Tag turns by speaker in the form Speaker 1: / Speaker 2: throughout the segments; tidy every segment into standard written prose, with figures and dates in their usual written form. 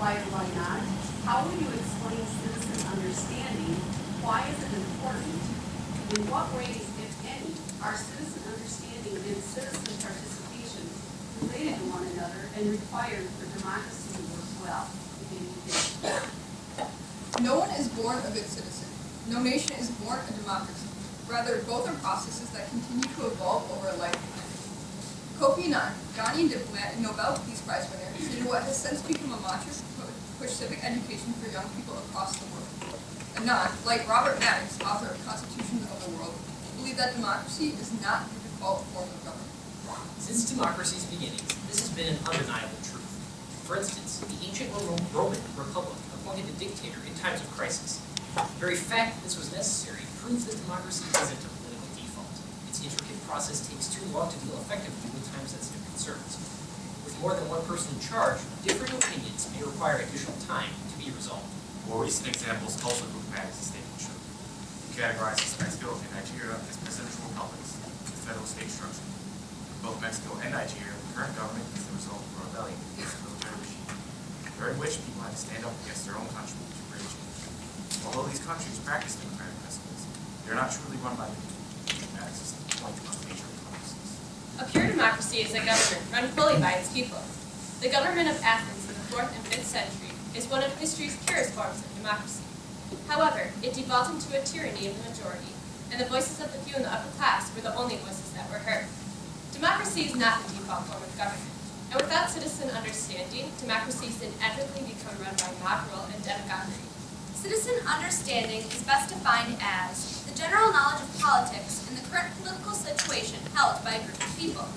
Speaker 1: Why or why not? How will you explain citizen understanding? Why is it important? In what ways, if any, are citizen understanding and citizen participation related to one another and required for democracy to work well?
Speaker 2: No one is born a good citizen. No nation is born a democracy. Rather, both are processes that continue to evolve over a lifetime. Kofi Annan, Ghanaian diplomat and Nobel Peace Prize winner, stated what has since become a mantra to push civic education for young people across the world. Annan, like Robert Maddox, author of Constitutions of the World, believed that democracy is not the default form of government.
Speaker 3: Since democracy's beginnings, this has been an undeniable truth. For instance, the ancient Roman Republic appointed a dictator in times of crisis. The very fact that this was necessary proves that democracy isn't a political default. Its intricate process takes too long to deal effectively with time-sensitive concerns. With more than one person in charge, different opinions may require additional time to be resolved.
Speaker 4: More recent examples also prove Maddox's statement true. He categorizes Mexico and Nigeria as presidential republics with federal state structure. In both Mexico and Nigeria, the current government is the result of a rebellion against the military regime, during which people had to stand up against their own country to create change. Although these countries practice democratic principles, they are not truly run by the people. Maddox's point on the nature of democracies.
Speaker 5: A pure democracy is a government run fully by its people. The government of Athens in the 4th and 5th century is one of history's purest forms of democracy. However, it devolved into a tyranny of the majority, and the voices of the few in the upper class were the only voices that were heard. Democracy is not the default form of government, and without citizen understanding, democracies inevitably become run by mob rule and demagoguery.
Speaker 6: Citizen understanding is best defined as the general knowledge of politics and the current political situation held by a group of people.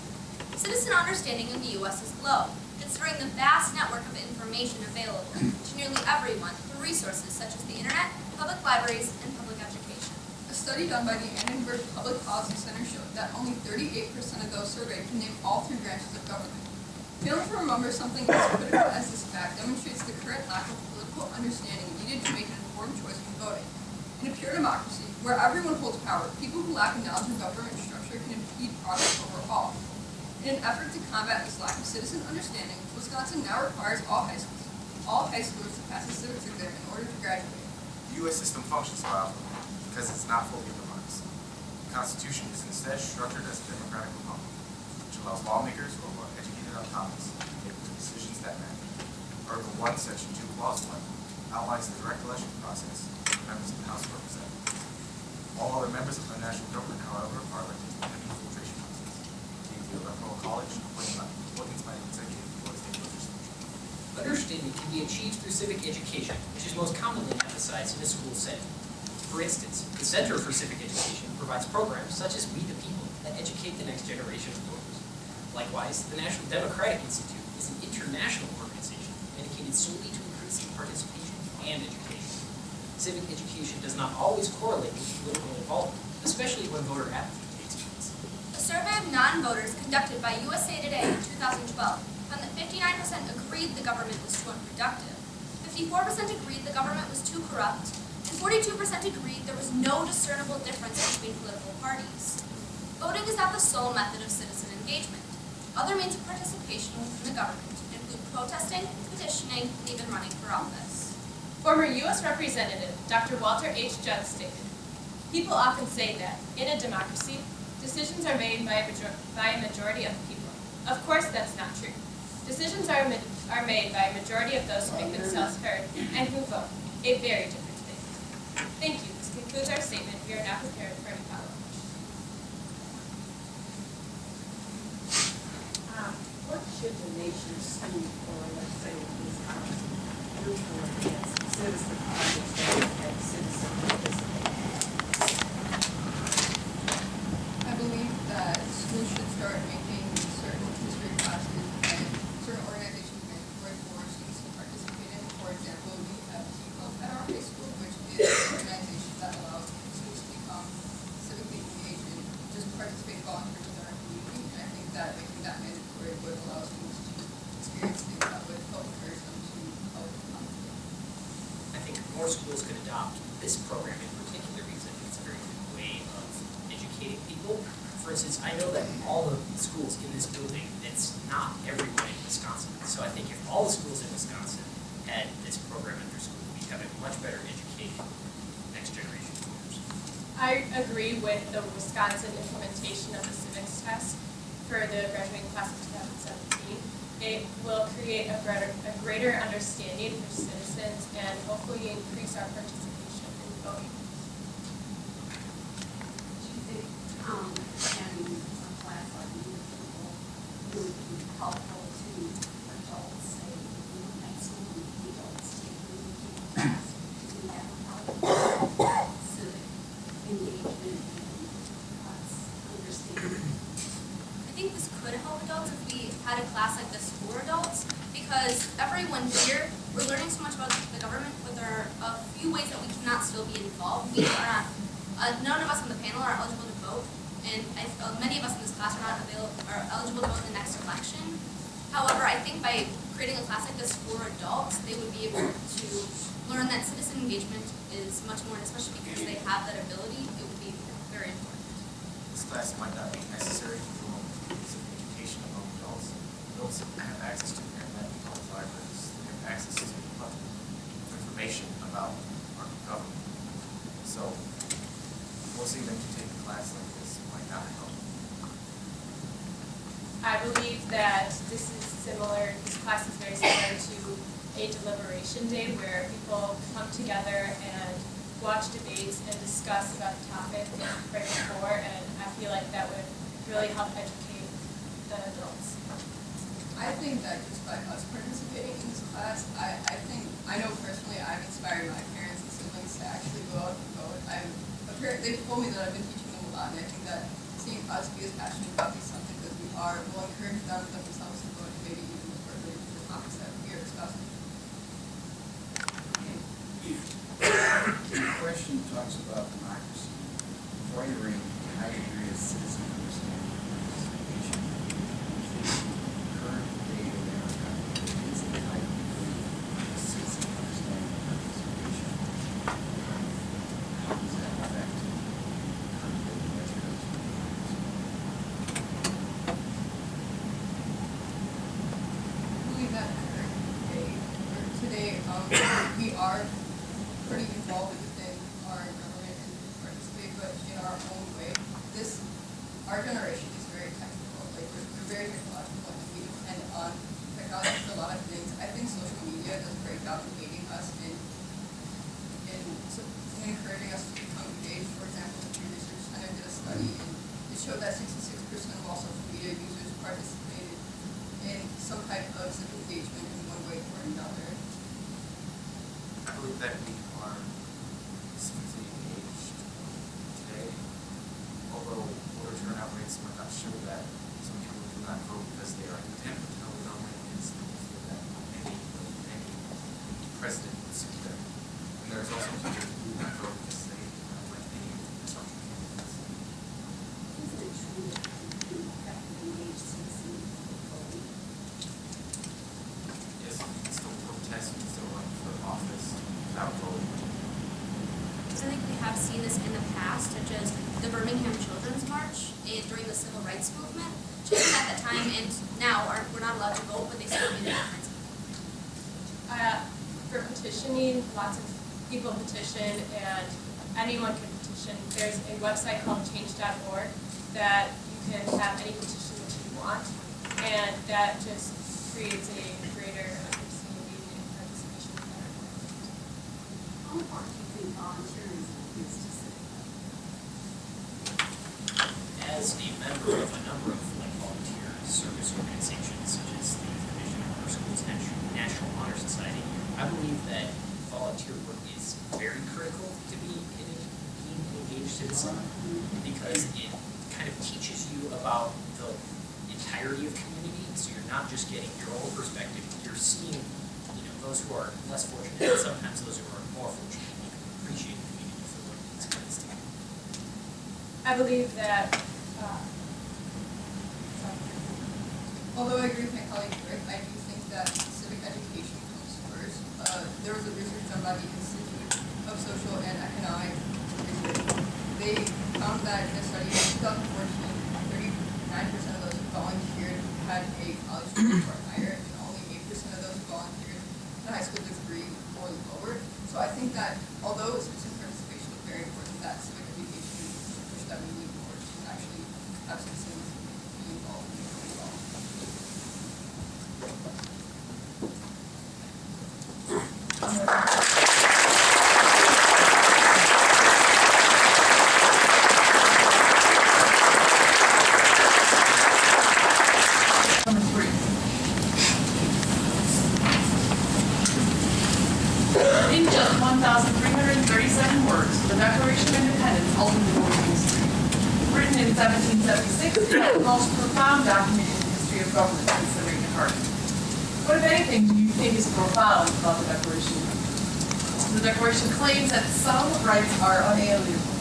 Speaker 6: Citizen understanding in the U.S. is low, considering the vast network of information available to nearly everyone through resources such as the internet, public libraries, and public education.
Speaker 2: A study done by the Annenberg Public Policy Center showed that only 38% of those surveyed can name all 3 branches of government. Failing to remember something as critical as this fact demonstrates the current lack of political understanding needed to make an informed choice when voting. In a pure democracy, where everyone holds power, people who lack a knowledge of government structure can impede progress overall. In an effort to combat this lack of citizen understanding, Wisconsin now requires all high schoolers to pass a civics exam in order to graduate.
Speaker 4: The U.S. system functions, however, because it's not fully a democracy. The Constitution is instead structured as a democratic republic, which allows lawmakers who are educated on topics to make decisions that matter. Article 1, Section 2, Clause 1 outlines the direct election process for members of the House of Representatives. All other members of the national government, however, are elected through an infiltration process, being the Electoral College, appointments by the executive or state legislature.
Speaker 3: Understanding can be achieved through civic education, which is most commonly emphasized in a school setting. For instance, the Center for Civic Education provides programs such as We the People that educate the next generation of voters. Likewise, the National Democratic Institute is an international organization dedicated solely to increasing participation and education. Civic education does not always correlate with political involvement, especially when voter apathy takes place.
Speaker 6: A survey of non-voters conducted by USA Today in 2012 found that 59% agreed the government was too unproductive, 54% agreed the government was too corrupt, and 42% agreed there was no discernible difference between political parties. Voting is not the sole method of citizen engagement. Other means of participation within the government include protesting, petitioning, and even running for office.
Speaker 5: Former U.S. Representative Dr. Walter H. Judd stated, "People often say that, in a democracy, decisions are made by a majority of the people. Of course, that's not true. Decisions are made by a majority of those who make themselves heard and who vote. A very different thing." Thank you. This concludes our statement. We are now prepared for any follow-up.
Speaker 1: What should the nation do for, let's say, Wisconsin, do for its citizen understanding and citizen participation?
Speaker 2: I believe that schools should start making certain history classes and certain organizations mandatory for students to participate in. For example, we have Teen Club at our high school, which is an organization that allows students to become civically engaged and just participate voluntarily in our community. And I think that making that mandatory would allow students to experience things that would help encourage them to help them.
Speaker 3: I think more schools could adopt this program in particular because I think it's a very good way of educating people. For instance, I know that all the schools in this building, it's not everyone in Wisconsin. So I think if all the schools in Wisconsin had
Speaker 5: I agree with the Wisconsin implementation of the civics test for the graduating class of 2017. It will create a greater understanding for citizens and hopefully increase our participation in voting.
Speaker 1: Do you think, having a class like musical would be helpful to adults, say, in high school, and adults taking a class to have a civic engagement and us understanding?
Speaker 6: I think this could help adults if we had a class like this for adults, because everyone here, we're learning so much about the government, but there are a few ways that we cannot still be involved. We are not, none of us on the panel are eligible to vote, and many of us in this class are not eligible to vote in the next election. However, I think by creating a class like this for adults, they would be able to learn that citizen engagement is much more, and especially because they have that ability, it would be very important.
Speaker 4: This class might not be necessary for civic education among adults. Adults have access to the internet, public libraries, they have access to information about our government. So, forcing them to take a class like this might not help.
Speaker 5: I believe that this class is very similar to a deliberation day where people come together and watch debates and discuss about the topic right before, and I feel like that would really help educate the adults.
Speaker 2: I think that just by us participating in this class, I know personally I've inspired my parents and siblings to actually go out and vote. They've told me that I've been teaching them a lot, and I think that seeing us be as passionate about these something as we are will encourage them themselves to vote, and maybe even more related to the topics that we are discussing.
Speaker 7: The question talks about democracy. Before you read, high degree of citizen understanding and participation. Current day America is a high degree of citizen understanding and participation. How does that affect current day America?
Speaker 2: I believe that today, we are pretty involved within our government and participate, but in our own way. Our generation is very technical, like we're very technological, and we depend on technology for a lot of things. I think social media does a great job of aiding us in encouraging us to become engaged. For example, the Pew Research Center did a study, and it showed that 66% of all social media users participated in some type of civic engagement in one way or another.
Speaker 4: I believe that we are civically engaged today, although voter turnout rates might not show that. Some people do not vote because they are content with how the government is, and they feel that any president would suit them. And there's also people who do not vote because they don't like any assumption candidates.
Speaker 1: Isn't it true that you have to engage citizens in voting?
Speaker 4: Yes, you can still protest, you can still run for office without voting.
Speaker 6: So I think we have seen this in the past, such as the Birmingham Children's March during the Civil Rights Movement. Children at that time and now we're not allowed to vote, but they still made a difference.
Speaker 5: For petitioning, lots of people petition, and anyone can petition. There's a website called change.org that you can have any petition that you want, and that just creates a greater understanding and participation in our government.
Speaker 1: How important do you think volunteerism is to civic life?
Speaker 3: As a member of a number of volunteer service organizations, such as the Division of Our School's National Honor Society, I believe that volunteer work is very critical to being an engaged citizen, because it kind of teaches you about the entirety of community. So you're not just getting your own perspective; you're seeing, those who are less fortunate, and sometimes those who are more fortunate. You can appreciate the community for what it's kind of doing.
Speaker 5: I believe that,
Speaker 2: Although I agree with my colleague Rick, I do think that civic education comes first. There was a research done by the Institute of Social and Economic Research. They found that in a study in 2014, 39% of those who volunteered had a college degree or higher, and only 8% of those who volunteered had a high school degree or lower. So I think that although citizen participation is very important, that civic education actually seems to be involved in it as well.
Speaker 8: Number 3. In just 1,337 words, the Declaration of Independence ultimately was history. Written in 1776, it is the most profound document in the history of government since the Magna Carta. What, if anything, do you think is profound about the Declaration? The Declaration claims that some rights are unalienable.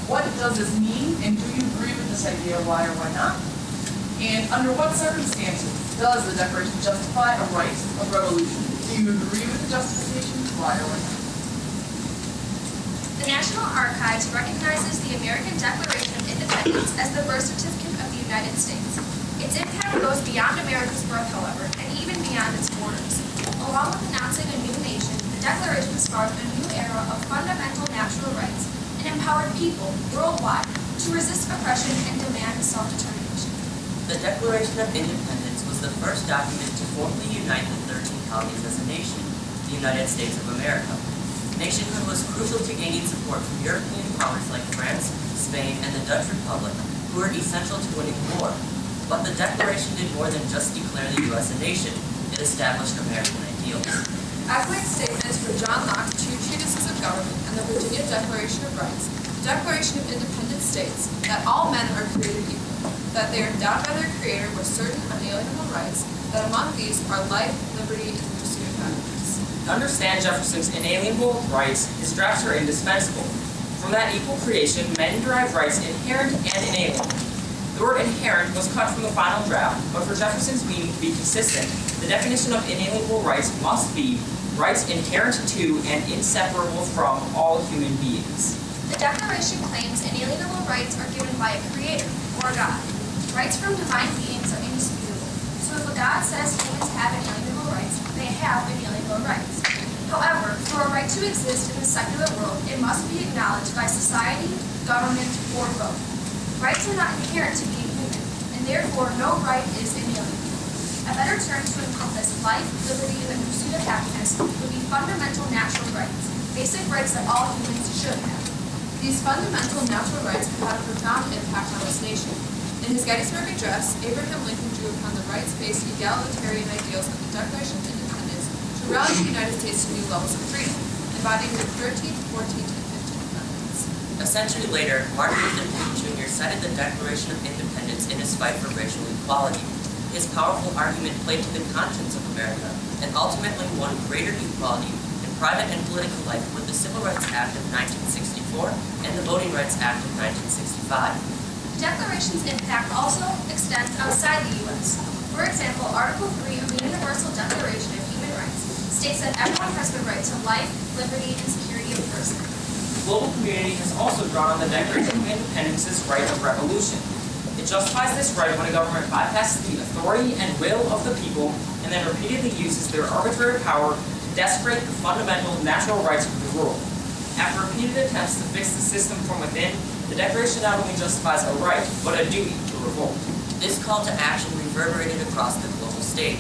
Speaker 8: What does this mean, and do you agree with this idea, why or why not? And under what circumstances does the Declaration justify a right of revolution? Do you agree with the justification, why or why not?
Speaker 6: The National Archives recognizes the American Declaration of Independence as the birth certificate of the United States. Its impact goes beyond America's birth, however, and even beyond its borders. Along with announcing a new nation, the Declaration sparked a new era of fundamental natural rights and empowered people worldwide to resist oppression and demand self-determination.
Speaker 9: The Declaration of Independence was the first document to formally unite the 13 colonies as a nation, the United States of America. Nationhood was crucial to gaining support from European powers like France, Spain, and the Dutch Republic, who were essential to winning the war. But the Declaration did more than just declare the U.S. a nation. It established American ideals.
Speaker 2: Accolade statements for John Locke's two treatises of government and the Virginia Declaration of Rights, the Declaration of Independence states that all men are created equal, that they are endowed by their Creator with certain unalienable rights, that among these are life, liberty, and the pursuit of happiness.
Speaker 3: To understand Jefferson's inalienable rights, his drafts are indispensable. From that equal creation, men derive rights inherent and inalienable. The word inherent was cut from the final draft, but for Jefferson's meaning to be consistent, the definition of inalienable rights must be rights inherent to and inseparable from all human beings.
Speaker 6: The Declaration claims inalienable rights are given by a creator, or God. Rights from divine beings are indisputable. So if a God says humans have inalienable rights, they have inalienable rights. However, for a right to exist in the secular world, it must be acknowledged by society, government, or both. Rights are not inherent to being human, and therefore no right is inalienable. A better term to encompass life, liberty, and the pursuit of happiness would be fundamental natural rights, basic rights that all humans should have.
Speaker 2: These fundamental natural rights have had a profound impact on this nation. In his Gettysburg Address, Abraham Lincoln drew upon the rights-based egalitarian ideals of the Declaration of Independence to rally the United States to new levels of freedom, embodying the 13th, 14th, and 15th Amendments.
Speaker 9: A century later, Martin Luther King Jr. cited the Declaration of Independence in his fight for racial equality. His powerful argument played to the conscience of America and ultimately won greater equality in private and political life with the Civil Rights Act of 1964 and the Voting Rights Act of 1965.
Speaker 6: The Declaration's impact also extends outside the U.S. For example, Article 3 of the Universal Declaration of Human Rights states that everyone has the right to life, liberty, and security of person.
Speaker 3: The global community has also drawn on the Declaration of Independence's right of revolution. It justifies this right when a government bypasses the authority and will of the people and then repeatedly uses their arbitrary power to desecrate the fundamental natural rights of the ruled. After repeated attempts to fix the system from within, the Declaration not only justifies a right, but a duty to revolt.
Speaker 9: This call to action reverberated across the global stage.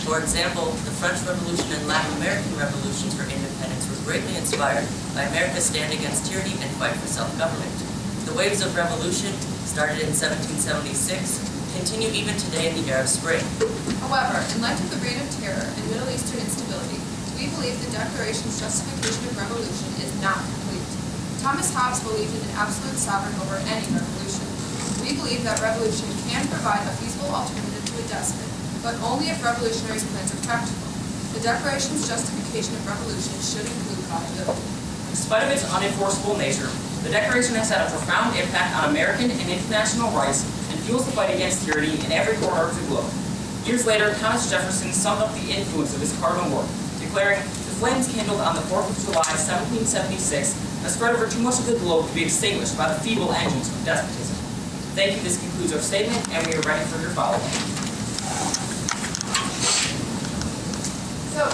Speaker 9: For example, the French Revolution and Latin American revolutions for independence were greatly inspired by America's stand against tyranny and fight for self-government. The waves of revolution, started in 1776, continue even today in the Arab Spring.
Speaker 2: However, in light of the reign of terror and Middle Eastern instability, we believe the Declaration's justification of revolution is not complete. Thomas Hobbes believed in an absolute sovereign over any revolution. We believe that revolution can provide a feasible alternative to a despot, but only if revolutionaries' plans are practical. The Declaration's justification of revolution should include viability.
Speaker 3: In spite of its unenforceable nature, the Declaration has had a profound impact on American and international rights and fuels the fight against tyranny in every corner of the globe. Years later, Thomas Jefferson summed up the influence of his cardinal work, declaring, "The flames kindled on the 4th of July, 1776, have spread over too much of the globe to be extinguished by the feeble engines of despotism." Thank you. This concludes our statement, and we are ready for your follow-up.
Speaker 8: So,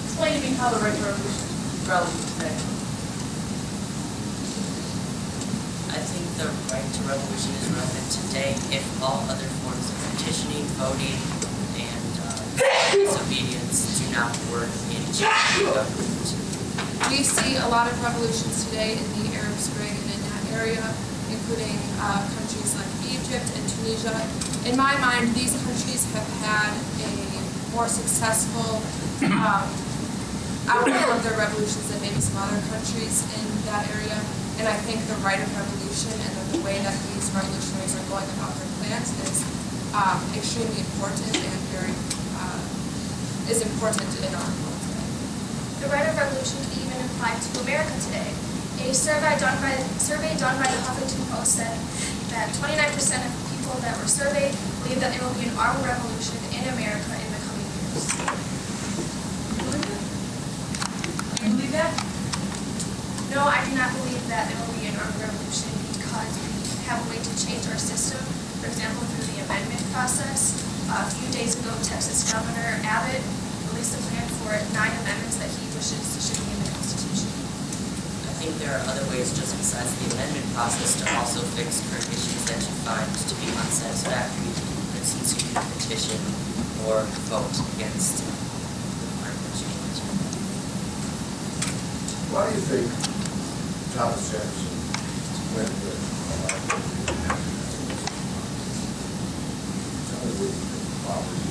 Speaker 8: explain to me how the right to revolution is relevant today.
Speaker 9: I think the right to revolution is relevant today if all other forms of petitioning, voting, and disobedience do not work in changing the government.
Speaker 2: We see a lot of revolutions today in the Arab Spring and in that area, including countries like Egypt and Tunisia. In my mind, these countries have had a more successful outcome of their revolutions than maybe some other countries in that area. And I think the right of revolution and the way that these revolutionaries are going about their plans is extremely important and very is important in our world today.
Speaker 6: The right of revolution can even apply to America today. A survey done by the Huffington Post said that 29% of people that were surveyed believe that there will be an armed revolution in America in the coming years.
Speaker 8: Do you believe that?
Speaker 6: No, I do not believe that there will be an armed revolution because we have a way to change our system. For example, through the amendment process. A few days ago, Texas Governor Abbott released a plan for 9 amendments that he wishes should be in the Constitution.
Speaker 9: I think there are other ways just besides the amendment process to also fix current issues that you find to be unsatisfactory. For instance, you can petition or vote against the climate change.
Speaker 10: Why do you think Thomas Jefferson went with poverty?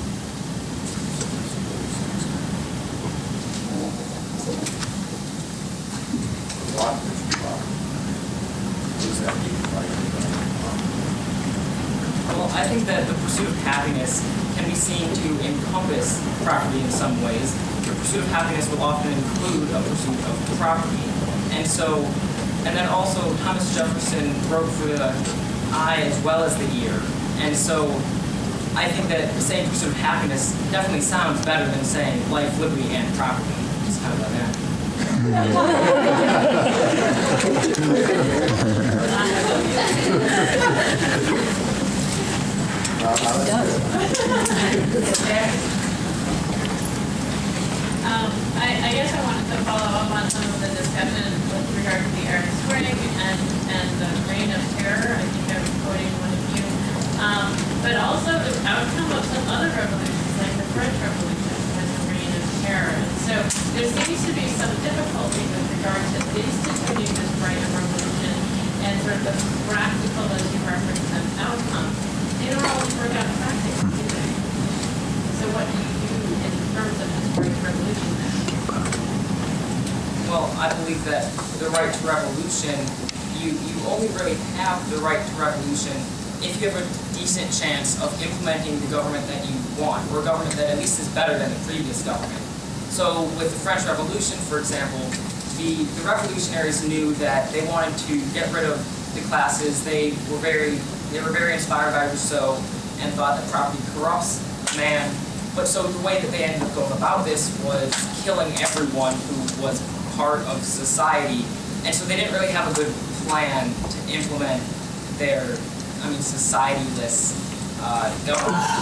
Speaker 3: Well, I think that the pursuit of happiness can be seen to encompass property in some ways. The pursuit of happiness will often include a pursuit of property. And then also Thomas Jefferson wrote for the eye as well as the ear. And so I think that saying pursuit of happiness definitely sounds better than saying life, liberty, and property. It's kind of like that.
Speaker 11: I guess I wanted to follow up on some of the discussion with regard to the Arab Spring and the reign of terror. I think I was quoting one of you. But also the outcome of some other revolutions, like the French Revolution, was the reign of terror. And so there seems to be some difficulty with regard to instituting this right of revolution and sort of the practical, as you referenced, an outcome. They don't always work out practically, do they? So what do you do in terms of this right of revolution then?
Speaker 3: Well, I believe that the right to revolution, you only really have the right to revolution if you have a decent chance of implementing the government that you want, or a government that at least is better than the previous government. So with the French Revolution, for example, the revolutionaries knew that they wanted to get rid of the classes. They were very inspired by Rousseau and thought that property corrupts man. But so the way that they ended up going about this was killing everyone who was part of society. And so they didn't really have a good plan to implement their, society-less government.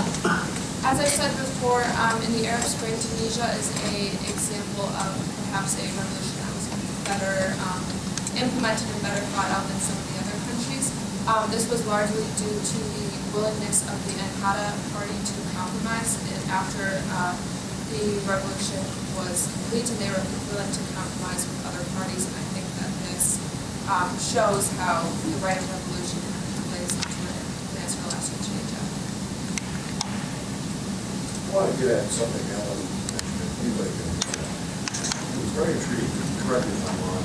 Speaker 2: As I said before, in the Arab Spring, Tunisia is an example of perhaps a revolution that was better implemented and better thought out than some of the other countries. This was largely due to the willingness of the Ennahda party to compromise after the revolution was complete, and they were willing to compromise with other parties. And I think that this shows how the right of revolution plays into it and plans for lasting change.
Speaker 10: I want to get at something Ellen mentioned. Anybody can do that. It was very intriguing. Correct me if I'm wrong.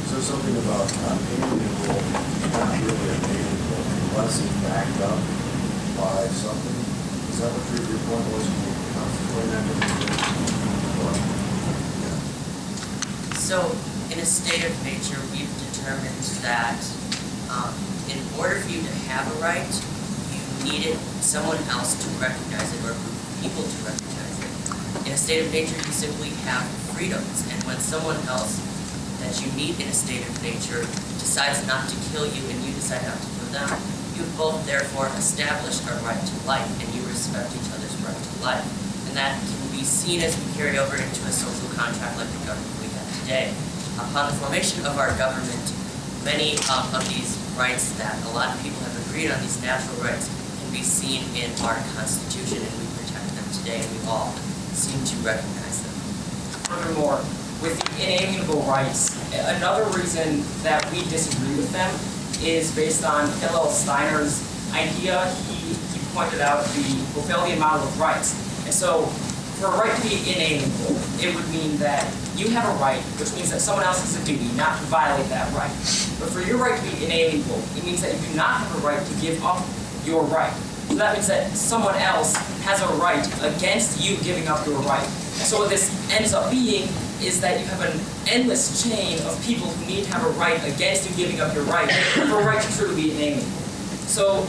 Speaker 10: So something about alienable, not really an alienable, unless it's backed up by something. Is that what your point was? Can you explain that?
Speaker 9: So, in a state of nature, we've determined that in order for you to have a right, you needed someone else to recognize it, or a group of people to recognize it. In a state of nature, you simply have freedoms, and when someone else that you meet in a state of nature decides not to kill you and you decide not to kill them, you both therefore established a right to life, and you respect each other's right to life. And that can be seen as we carry over into a social contract like the government we have today. Upon the formation of our government, many of these rights that a lot of people have agreed on, these natural rights, can be seen in our Constitution, and we protect them today, and we all seem to recognize them.
Speaker 3: Furthermore, with the inalienable rights, another reason that we disagree with them is based on Hillel Steiner's idea. He pointed out the Wauwatosa model of rights. And so, for a right to be inalienable, it would mean that you have a right, which means that someone else has a duty not to violate that right. But for your right to be inalienable, it means that you do not have a right to give up your right. So that means that someone else has a right against you giving up your right. And so what this ends up being is that you have an endless chain of people who need to have a right against you giving up your right for a right to truly be inalienable. So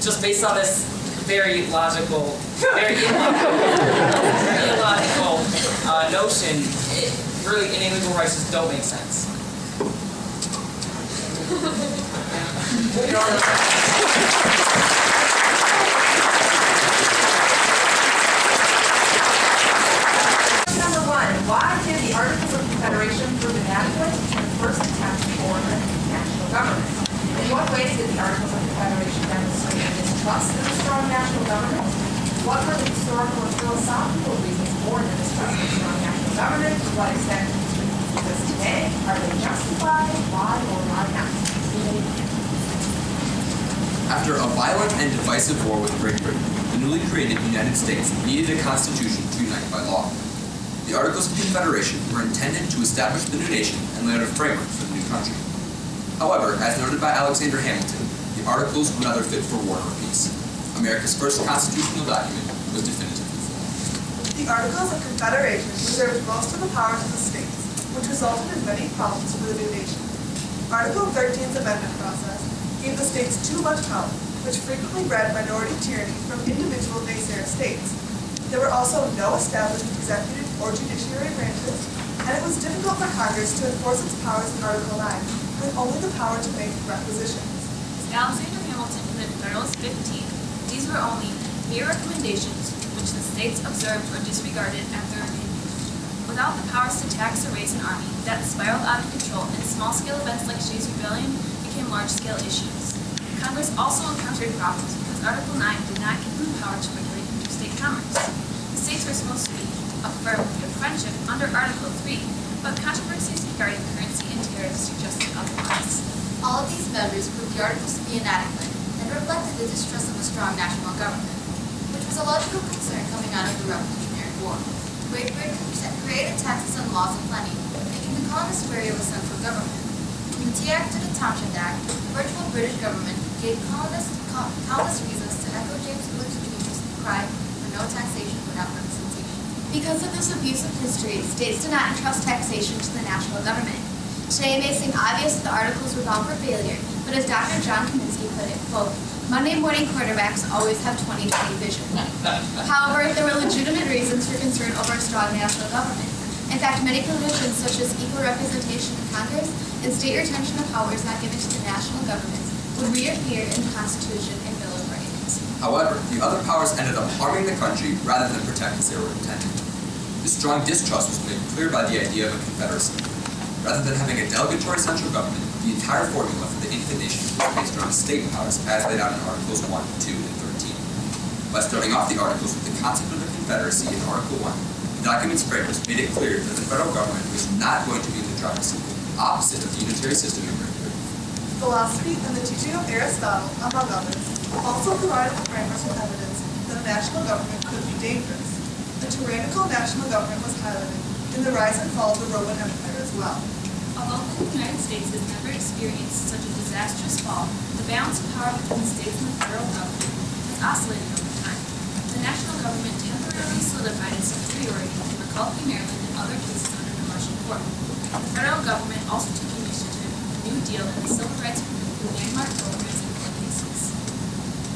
Speaker 3: just based on this very illogical notion, really inalienable rights just don't make sense.
Speaker 8: Number one, why did the Articles of Confederation prove inadequate in the first attempt to form a national government? In what ways did the Articles of Confederation demonstrate distrust in a strong national government? What were the historical and philosophical reasons for the distrust in a strong national government? To what extent exist today? Are they justified? Why or why not?
Speaker 12: After a violent and divisive war with Great Britain, the newly created United States needed a constitution to unite by law. The Articles of Confederation were intended to establish the new nation and lay out a framework for the new country. However, as noted by Alexander Hamilton, the Articles were neither fit for war nor peace. America's first constitutional document was definitively flawed.
Speaker 13: The Articles of Confederation reserved most of the powers of the states, which resulted in many problems for the new nation. Article 13's amendment process gave the states too much power, which frequently bred minority tyranny from individual naysayer states. There were also no established executive or judiciary branches, and it was difficult for Congress to enforce its powers in Article 9, with only the power to make requisitions.
Speaker 6: As Alexander Hamilton put it in Article 15, these were only mere recommendations which the states observed or disregarded at their opinion. Without the powers to tax or raise an army, that spiraled out of control, and small-scale events like Shays' Rebellion became large-scale issues. Congress also encountered problems because Article 9 did not give them power to regulate interstate commerce. The states were supposed to be affirmed their friendship under Article 3, but controversies regarding currency and tariffs suggested otherwise.
Speaker 14: All of these measures proved the Articles to be inadequate and reflected the distrust of a strong national government, which was a logical concern coming out of the Revolutionary War. Great Britain created taxes and laws aplenty, making the colonists wary of a central government. From the Tea Act to the Townshend Act, the virtual British government gave colonists countless reasons to echo James Williams Jr.'s cry for no taxation without representation.
Speaker 6: Because of this abuse of history, states did not entrust taxation to the national government. Today it may seem obvious that the Articles were bound for failure, but as Dr. John Kaminsky put it, quote, Monday morning quarterbacks always have 20/20 vision. However, there were legitimate reasons for concern over a strong national government. In fact, many provisions such as equal representation in Congress and state retention of powers not given to the national government would reappear in the Constitution and Bill of Rights.
Speaker 12: However, the other powers ended up harming the country rather than protect as they were intended. This strong distrust was made clear by the idea of a confederacy. Rather than having a delegatory central government, the entire formula for the infant nation was based around state powers as laid out in Articles 1, 2, and 13. By starting off the Articles with the concept of a confederacy in Article 1, the document's framers made it clear that the federal government was not going to be in the driver's seat, opposite of the unitary system in Great Britain.
Speaker 13: Philosophy and the teaching of Aristotle, among others, also provided the framers with evidence that a national government could be dangerous. A tyrannical national government was highlighted in the rise and fall of the Roman Empire as well.
Speaker 6: Although the United States has never experienced such a disastrous fall, the balance of power between the states and the federal government has oscillated over time. The national government temporarily solidified its superiority in McCulkey, Maryland, and other cases under the Marshall Court. The federal government also took initiative in the New Deal and the Civil Rights Movement through landmark programs and court cases.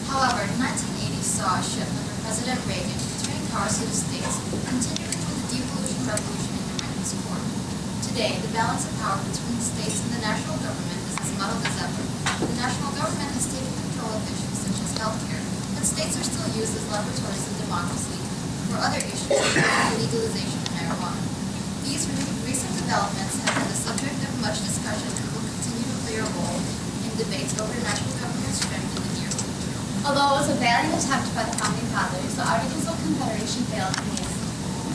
Speaker 14: However, 1980 saw a shift under President Reagan, returning powers to the states, continuing with the devolution revolution in the Reagan's court. Today, the balance of power between the states and the national government is as muddled as ever. The national government has taken control of issues such as healthcare, but states are still used as laboratories of democracy for other issues like the legalization of marijuana. These recent developments have been the subject of much discussion and will continue to play clear role in debates over national government strength in the near future. Although it was a valiant attempt by the Founding Fathers, the Articles of Confederation failed in the end.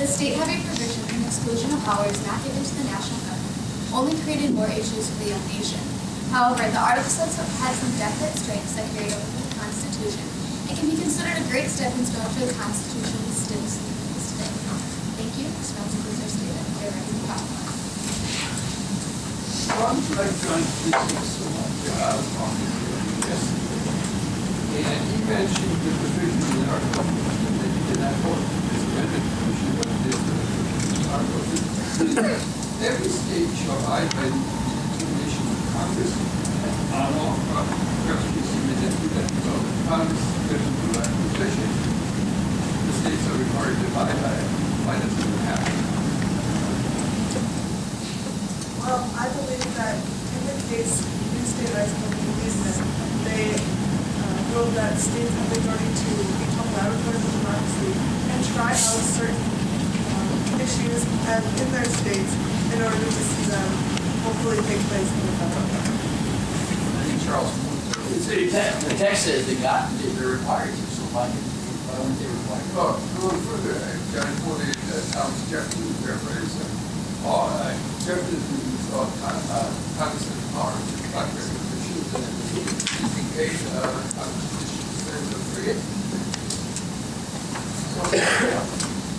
Speaker 14: The state-heavy provision and exclusion of powers not given to the national government only created more issues for the young nation. However, the Articles had some definite strengths that carried over to the Constitution and can be considered a great stepping stone for the Constitution as it is today. Thank you. This concludes our statement. We are ready to talk about it.
Speaker 15: Well, like John Christie so much, talking to him yesterday, and he mentioned the provision in our Constitution that he did not vote for this amendment provision, but it is the Article 15. Every state shall abide by the determination of Congress on all questions submitted to them. So Congress doesn't do that position. The states are required to abide by it. Why doesn't it happen?
Speaker 13: Well, I believe that in the case New State Rights Movement, they ruled that states have the authority to become laboratories of democracy and try out certain issues and in their states in order to see them hopefully take place in the federal government.
Speaker 15: I think Charles points out.
Speaker 16: The text says they're required to, so why wouldn't they require?
Speaker 15: Well, going further, John quoted Thomas Jefferson, Jefferson thought Congress had the power to process issues, and in the case Constitution says they're free. So,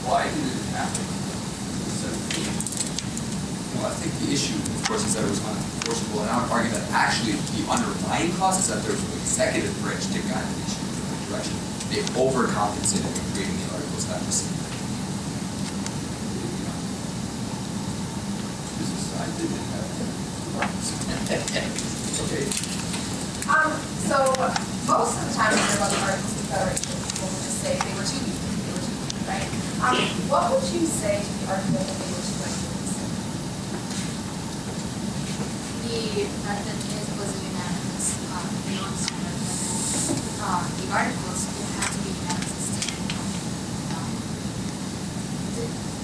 Speaker 15: why did it happen?
Speaker 12: Well, I think the issue, of course, is that it was unenforceable, and I would argue that actually the underlying cause is that there's an executive branch to guide the issue in the right direction. They overcompensated in creating the articles that was
Speaker 15: I didn't have
Speaker 12: okay.
Speaker 17: So most of the time when we hear about the Articles of Confederation, people will just say they were too weak, right? What would you say to the argument that they were too weak?
Speaker 14: The president was a unanimous non-standard amendment. The articles would have to be unanimous.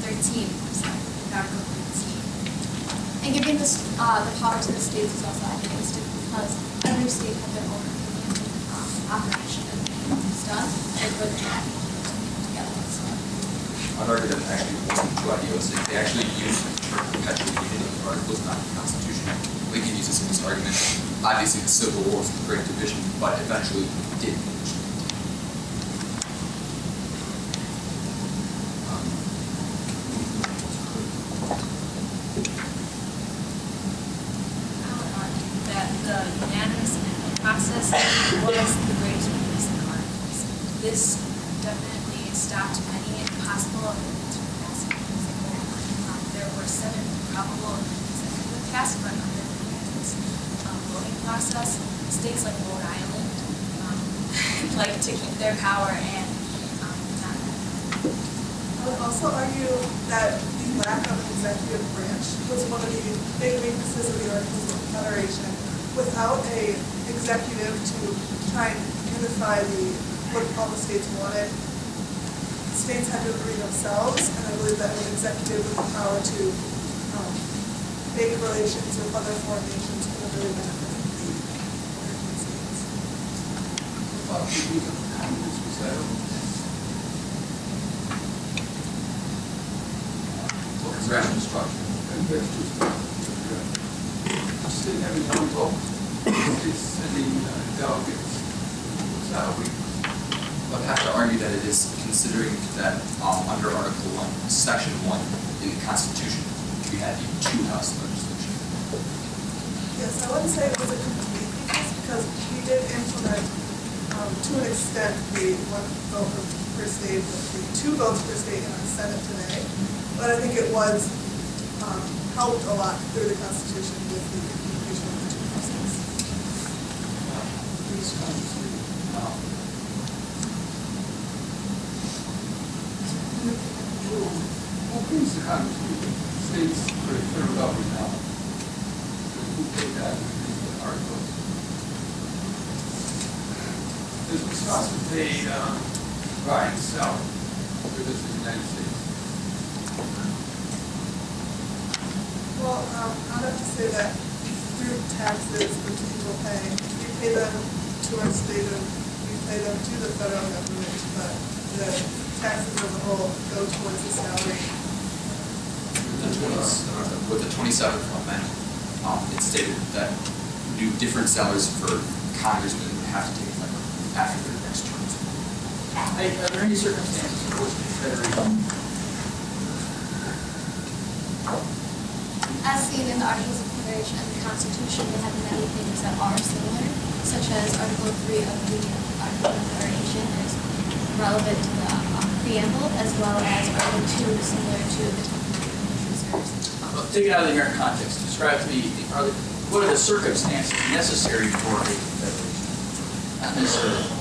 Speaker 14: 13, I'm sorry, Article 13. And giving this, the power to the states is also idealistic because every state has their own opinion operation and it's done, and we're together. So.
Speaker 12: I'd argue that actually wasn't too idealistic. They actually used the term perpetuated in the articles, not the Constitution. Lincoln uses in this argument. Obviously, the Civil War was the Great Division, but eventually did finish.
Speaker 6: That the unanimous amendment process was the greatest weakness in the articles. This definitely stopped many impossible amendments from passing. There were 7 probable amendments that could have passed, but under the unanimous voting process, states like Rhode Island like to keep their power and not.
Speaker 13: I would also argue that the lack of an executive branch was one of the big weaknesses of the Articles of Confederation. Without a executive to try and unify what all the states wanted, states had to agree themselves, and I believe that an executive with the power to make relations with other foreign nations could have really benefited the American states.
Speaker 15: about the use of Congress was that
Speaker 12: Congressional structure.
Speaker 15: Congressional structure. Just didn't have enough vote. It's sending delegates. It's not a weakness.
Speaker 12: I'd have to argue that it is considering that under Article 1, Section 1 in the Constitution, we had the 2-house legislation.
Speaker 13: Yes, I wouldn't say it was a complete weakness because we did implement, to an extent, the 1 vote per state, the 2 votes per state in our Senate today. But I think it was helped a lot through the Constitution with the implementation of the 2 houses.
Speaker 15: These kinds of who brings the Congress to the states for the federal government now? Who paid that in the article? Does Wisconsin pay Ryan's salary for this in the United States?
Speaker 13: Well, I'd have to say that through taxes that people pay. We pay them to our state and we pay them to the federal government, but the taxes as a whole go towards the salary.
Speaker 12: With the 27th amendment, it stated that new different salaries for congressmen have to take effect after their next terms.
Speaker 16: Are there any circumstances in which the Confederation,
Speaker 14: As seen in the Articles of Confederation and the Constitution, they have many things that are similar, such as Article 3 of the Articles of Confederation is relevant to the preamble, as well as Article 2 similar to the
Speaker 16: take it out of the inherent context, describe to me, what are the circumstances necessary for a confederation? Not necessarily.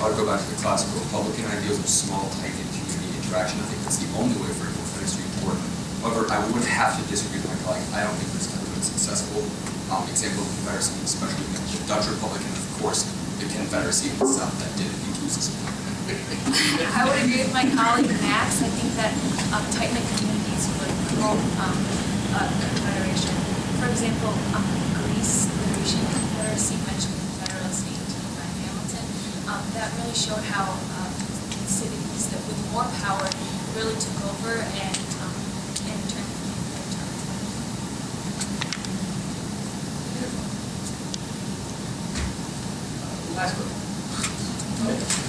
Speaker 12: I'll go back to the classical Republican ideals of small, tight-knit community interaction. I think that's the only way for a confederacy to work. However, I would have to disagree with my colleague. I don't think this has been successful. Example of confederacy, especially the Dutch Republic, and of course, the Confederacy in the South that did it use this.
Speaker 6: I would agree with my colleague Max. I think that tight-knit communities would promote a confederation. For example, Greece, the Grecian Confederacy, mentioned the Confederacy by Hamilton. That really showed how cities that with more power really took over and turned
Speaker 16: Last one.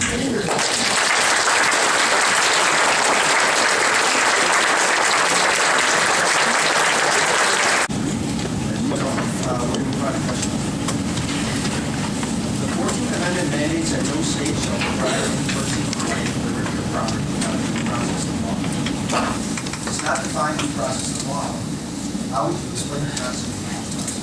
Speaker 7: The 14th Amendment mandates that no state shall deprive any person of the right to liberty or property without due process of law. It's not defined due process of law. How would you explain the constitutional process?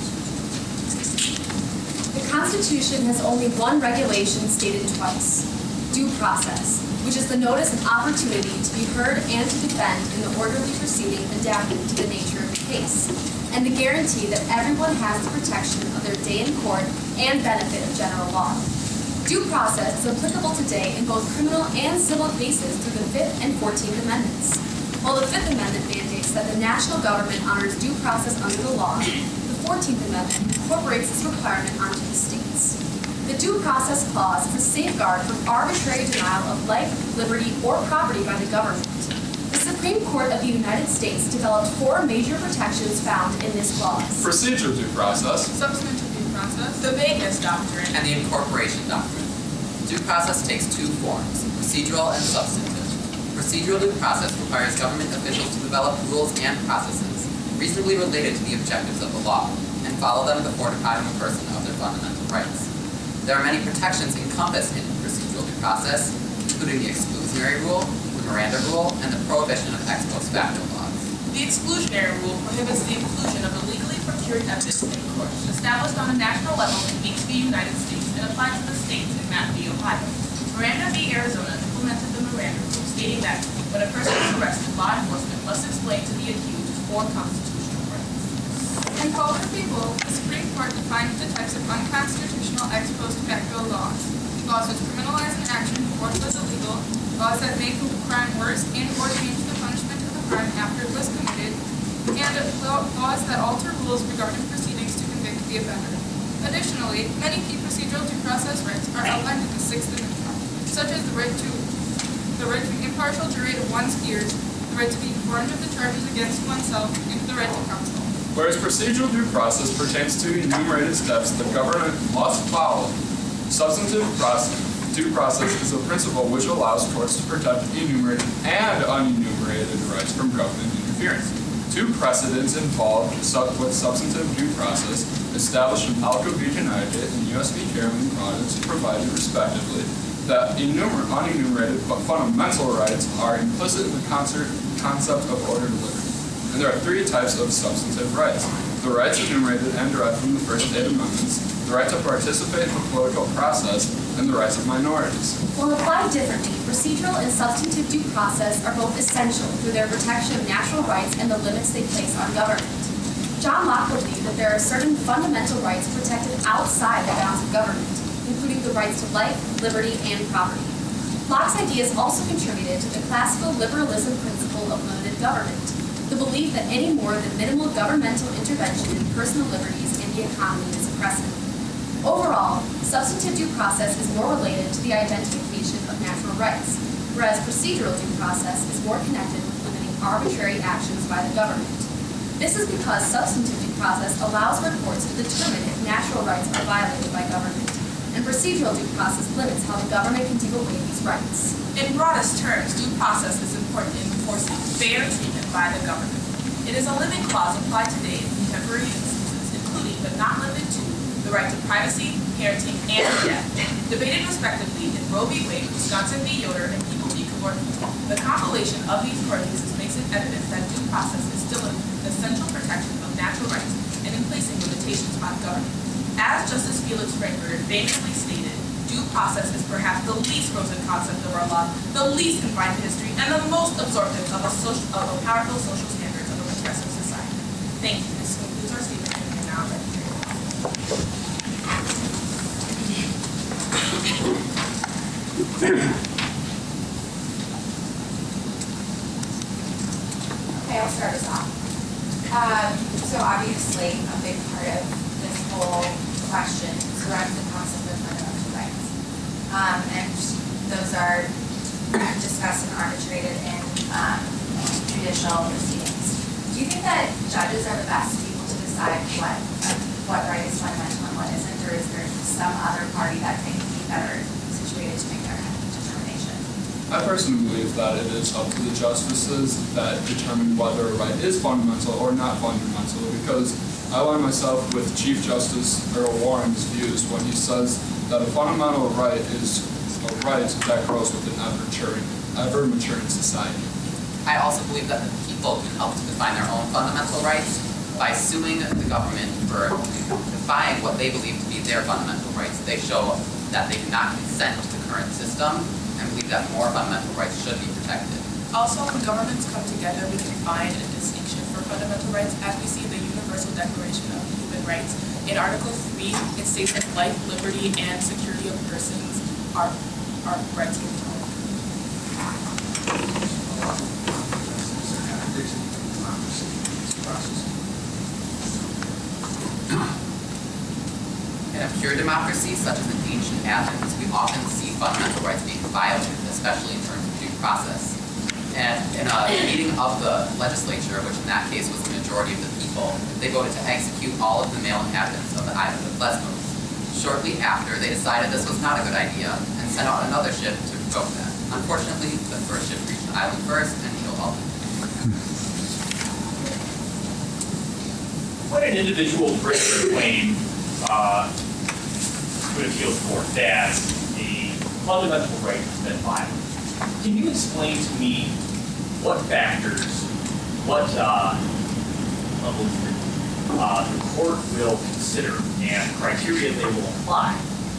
Speaker 6: The Constitution has only one regulation stated twice: due process, which is the notice and opportunity to be heard and to defend in the orderly proceeding adapted to the nature of the case, and the guarantee that everyone has the protection of their day in court and benefit of general law. Due process is applicable today in both criminal and civil cases through the 5th and 14th Amendments. While the 5th Amendment mandates that the national government honors due process under the law, the 14th Amendment incorporates this requirement onto the states. The Due Process Clause is a safeguard from arbitrary denial of life, liberty, or property by the government. The Supreme Court of the United States developed 4 major protections found in this clause:
Speaker 18: procedural due process,
Speaker 2: Substantive due process,
Speaker 9: the vagueness doctrine, and the incorporation doctrine. Due process takes 2 forms, procedural and substantive. Procedural due process requires government officials to develop rules and processes reasonably related to the objectives of the law and follow them before depriving a person of their fundamental rights. There are many protections encompassed in procedural due process, including the exclusionary rule, the Miranda rule, and the prohibition of ex post facto laws.
Speaker 8: The exclusionary rule prohibits the inclusion of illegally procured evidence in court, established on a national level in each of the United States and applied to the states in Matt v. Ohio. Miranda v. Arizona implemented the Miranda rule, stating that when a person is arrested, law enforcement must explain to the accused 4 constitutional rights.
Speaker 2: In Culver v. Wolf, the Supreme Court defined the types of unconstitutional ex post facto laws: laws which criminalize an action before it was illegal, laws that make a crime worse and or change the punishment of the crime after it was committed, and laws that alter rules regarding proceedings to convict the offender. Additionally, many key procedural due process rights are outlined in the 6th Amendment, such as the right to impartial jury of one's peers, the right to be informed of the charges against oneself, and the right to counsel.
Speaker 18: whereas procedural due process pertains to enumerated steps the government must follow. Substantive due process is a principle which allows courts to protect enumerated and unenumerated rights from government interference. 2 precedents involved with substantive due process, established in Palco v. United and U.S. v. Carolyn Products, provided respectively that unenumerated but fundamental rights are implicit in the concept of ordered liberty. And there are 3 types of substantive rights: the rights enumerated and derived from the first 8 amendments, the right to participate in the political process, and the rights of minorities.
Speaker 6: While applied differently, procedural and substantive due process are both essential through their protection of natural rights and the limits they place on government. John Locke believed that there are certain fundamental rights protected outside the bounds of government, including the rights to life, liberty, and property. Locke's ideas also contributed to the classical liberalism principle of limited government. The belief that any more than minimal governmental intervention in personal liberties and the economy is oppressive. Overall, substantive due process is more related to the identification of natural rights, whereas procedural due process is more connected with limiting arbitrary actions by the government. This is because substantive due process allows for courts to determine if natural rights are violated by government, and procedural due process limits how the government can take away these rights.
Speaker 17: In broadest terms, due process is important in enforcing fair treatment by the government. It is a living clause applied today in contemporary instances, including but not limited to the right to privacy, parenting, and death, debated respectively in Roe v. Wade, Wisconsin v. Yoder, and People v. Coburn. The compilation of these court cases makes it evident that due process is still an essential protection of natural rights and in placing limitations on government. As Justice Felix Frankfurter famously stated, due process is perhaps the least rosy concept of our law, the least confined to history, and the most absorptive of a powerful social standards of a progressive society. Thank you. This concludes our statement, and we are now ready for your questions. Okay, I'll start us off. So obviously, a big part of this whole question surrounds the concept of fundamental rights. And those are discussed and arbitrated in judicial proceedings. Do you think that judges are the best people to decide what right is fundamental and what isn't, or is there some other party that can be better situated to make their determination?
Speaker 18: I personally believe that it is up to the justices that determine whether a right is fundamental or not fundamental, because I align myself with Chief Justice Earl Warren's views when he says that a fundamental right is a right that grows with an ever-maturing society.
Speaker 19: I also believe that the people can help to define their own fundamental rights by suing the government for defying what they believe to be their fundamental rights. They show that they cannot consent to the current system and believe that more fundamental rights should be protected.
Speaker 17: Also, when governments come together, we can find a distinction for fundamental rights, as we see in the Universal Declaration of Human Rights. In Article 3, it states that life, liberty, and security of persons are rights given to all.
Speaker 19: In a pure democracy, such as in ancient Athens, we often see fundamental rights being violated, especially in terms of due process. And in a meeting of the legislature, which in that case was the majority of the people, they voted to execute all of the male inhabitants of the island of Lesbos. Shortly after, they decided this was not a good idea and sent out another ship to revoke that. Unfortunately, the first ship reached the island first and killed all of them.
Speaker 20: When an individual brings a claim to an appeals court that a fundamental right has been violated, can you explain to me what factors, what levels the court will consider and criteria they will apply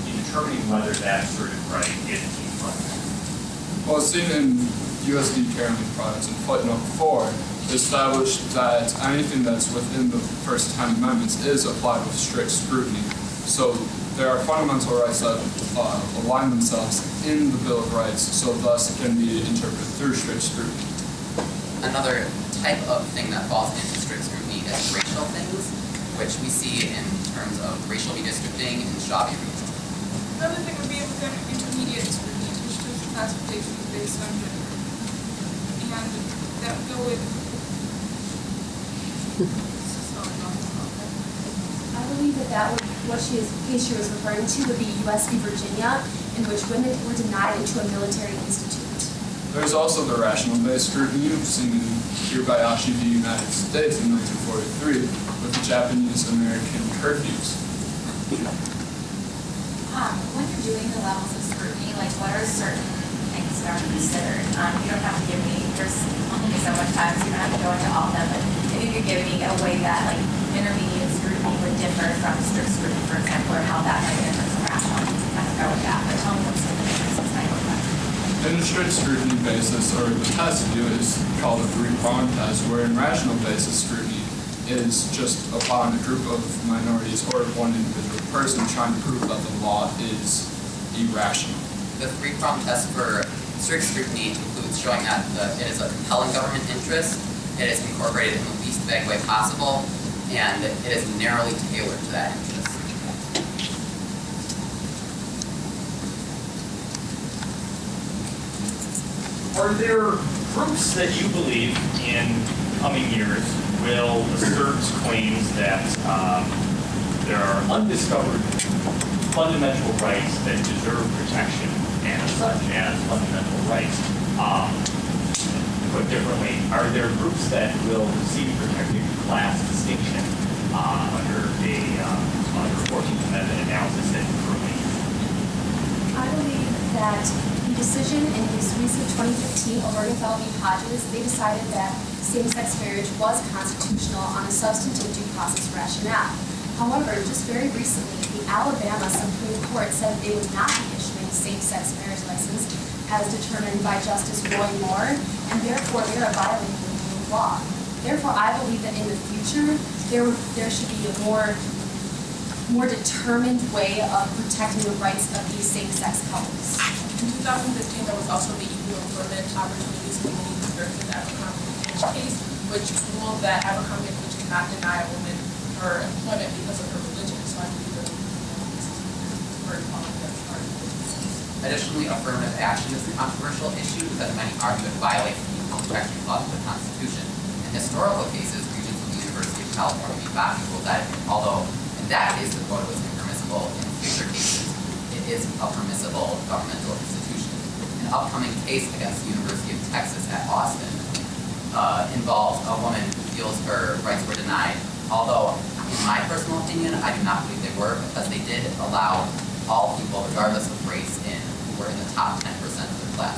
Speaker 20: in determining whether that asserted right is indeed fundamental?
Speaker 18: Well, seen in USD Carolyn Products in footnote 4, established that anything that's within the first 10 amendments is applied with strict scrutiny. So there are fundamental rights that align themselves in the Bill of Rights, so thus it can be interpreted through strict scrutiny.
Speaker 19: Another type of thing that falls into strict scrutiny is racial things, which we see in terms of racial redistricting and Shaw v. Regional.
Speaker 17: Another thing would be intermediate scrutiny, which shows classifications based on gender. And that would go with
Speaker 6: I believe that case she was referring to would be U.S. v. Virginia, in which women were denied into a military institute.
Speaker 18: There's also the rational-based scrutiny seen in Kobayashi v. United States in 1943 with the Japanese-American curfews.
Speaker 17: When you're doing the levels of scrutiny, like what are certain things that are considered? You don't have to give me, there's only so much time, so you don't have to go into all of them, but if you could give me a way that like intermediate scrutiny would differ from strict scrutiny, for example, or how that might differ from rational, kind of go with that, but tell me what some of the differences might look like.
Speaker 18: In a strict scrutiny basis, or the test view is called a three-pronged test, where in rational basis scrutiny is just upon a group of minorities or one individual person trying to prove that the law is irrational.
Speaker 19: The three-pronged test for strict scrutiny includes showing that it is a compelling government interest, It is incorporated in the least vague way possible, and it is narrowly tailored to that interest.
Speaker 20: Are there groups that you believe in coming years will assert claims that there are undiscovered fundamental rights that deserve protection, and such as fundamental rights? Put differently, are there groups that will receive protected class distinction under 14th Amendment analysis that currently?
Speaker 6: I believe that the decision in this recent 2015 Obergefell v. Hodges, they decided that same-sex marriage was constitutional on a substantive due process rationale. However, just very recently, the Alabama Supreme Court said they would not be issuing same-sex marriage license as determined by Justice Roy Moore, and therefore they are violating the rule of law. Therefore, I believe that in the future, there should be a more determined way of protecting the rights of these same-sex couples.
Speaker 17: In 2015, there was also the Equal Employment Opportunities Committee versus Abercrombie case, which ruled that Abercrombie cannot deny a woman her employment because of her religion. So I believe that this is very common.
Speaker 19: Additionally, affirmative action is a controversial issue that many argue it violates the equal protection clause of the Constitution. In historical cases, Regents of the University of California v. Bakke ruled that although in that case the quota was impermissible, in future cases it is a permissible governmental institution. An upcoming case against the University of Texas at Austin involves a woman who feels her rights were denied, although in my personal opinion, I do not believe they were, because they did allow all people, regardless of race, who were in the top 10% of their class.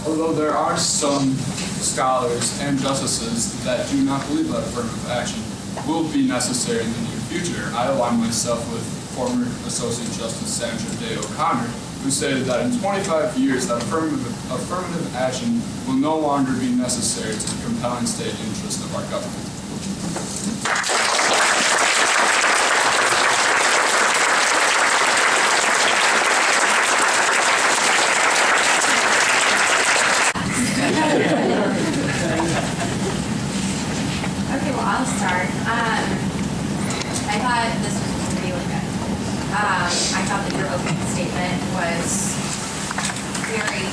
Speaker 18: Although there are some scholars and justices that do not believe that affirmative action will be necessary in the near future, I align myself with former Associate Justice Sandra Day O'Connor, who stated that in 25 years that affirmative action will no longer be necessary to the compelling state interest of our government.
Speaker 21: Okay, well, I'll start. I thought this was really good. I thought that your opening statement was very,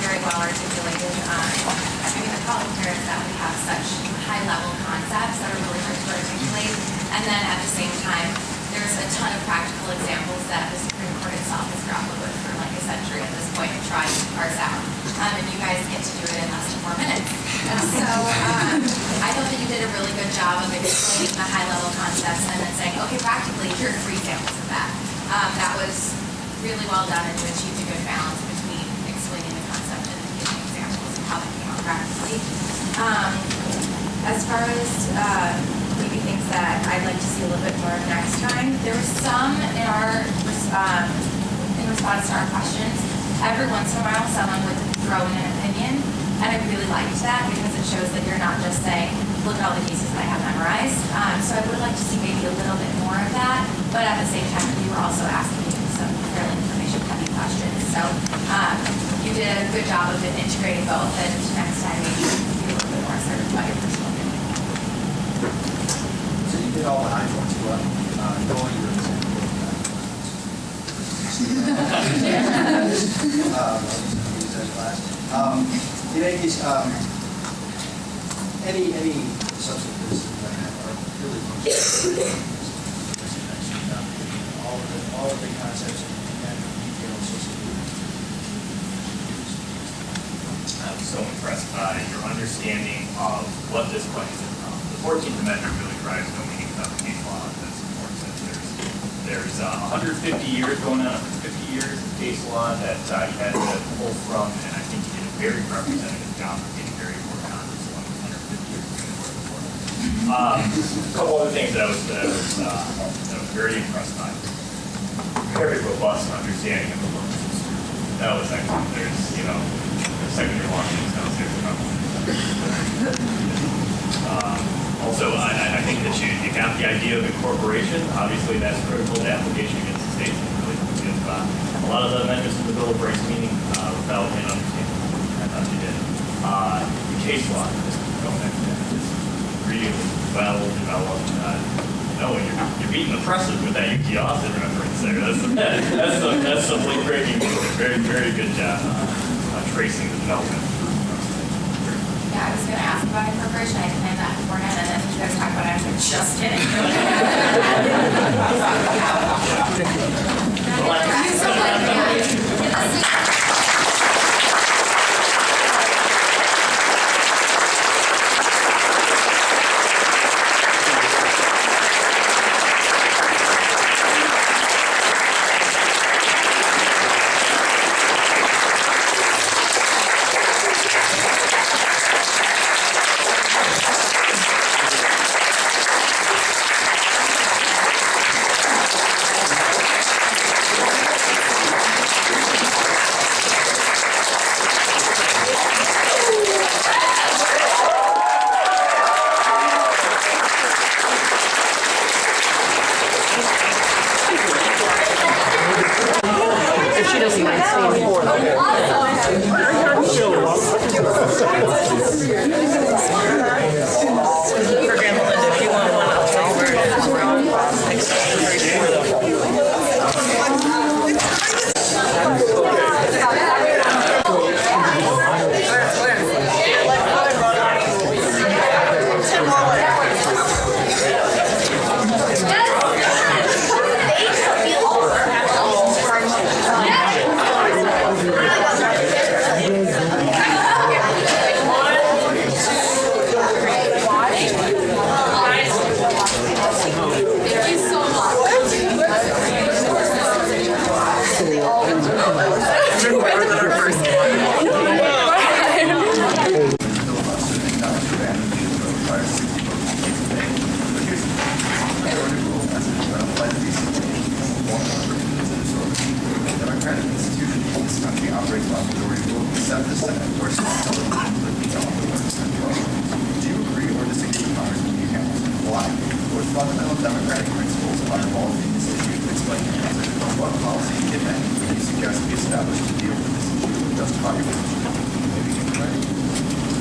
Speaker 21: very well articulated. The problem here is that we have such high-level concepts that are really hard to articulate, and then at the same time, there's a ton of practical examples that the Supreme Court itself has grappled with for like a century at this point and tried to parse out. And you guys get to do it in less than 4 minutes. So I thought that you did a really good job of explaining the high-level concepts and then saying, okay, practically, here are 3 examples of that. That was really well done, and you achieved a good balance between explaining the concept and then giving examples of how that came out practically. As far as maybe things that I'd like to see a little bit more of next time, there was some in our in response to our questions. Every once in a while, someone would throw in an opinion, and I really liked that because it shows that you're not just saying, look at all the cases that I have memorized. So I would like to see maybe a little bit more of that, but at the same time, you were also asking me some fairly information-heavy questions. So you did a good job of integrating both, and next time maybe be a little bit more assertive about your personal opinion.
Speaker 7: So you did all the high points well. Going your example. In any case, any substances that are really all of the concepts and details associated.
Speaker 20: I was so impressed by your understanding of what this question is. The 14th Amendment really drives no meaning without the case law. That's important. There's 150 years going on, 150 years of case law that you had to pull from, and I think you did a very representative job of getting very important on this one. 150 years of work before. A couple other things that I was very impressed by. Very robust understanding of the local system. That was excellent. There's, the second year long things downstairs. Also, I think that you got the idea of incorporation. Obviously, that's critical to application against the states. And really give a lot of the amendments in the Bill of Rights meaning without an understanding. I thought you did. The case law, just going back to really well-developed. You're beating the presses with that UT Austin reference there. That's some late-breaking news. Very good job on tracing the development.
Speaker 21: Yeah, I was going to ask about incorporation. I planned that beforehand, and then you guys talk about it. I was just kidding.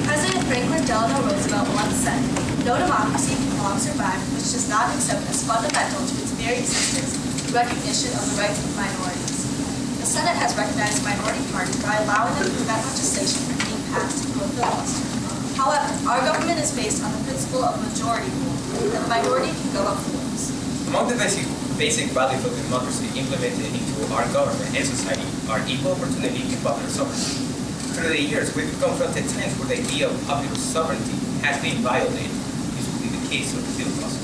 Speaker 6: President Franklin Delano Roosevelt once said, "No democracy can long survive which does not accept as fundamental to its very existence the recognition of the rights of minorities." The Senate has recognized minority parties by allowing them to prevent legislation from being passed through a filibuster. However, our government is based on the principle of majority rule, that the minority can go up rules.
Speaker 4: Among the basic values of democracy implemented into our government and society are equal opportunity and popular sovereignty. Through the years, we've confronted times where the idea of popular sovereignty has been violated. This will be the case of the filibuster.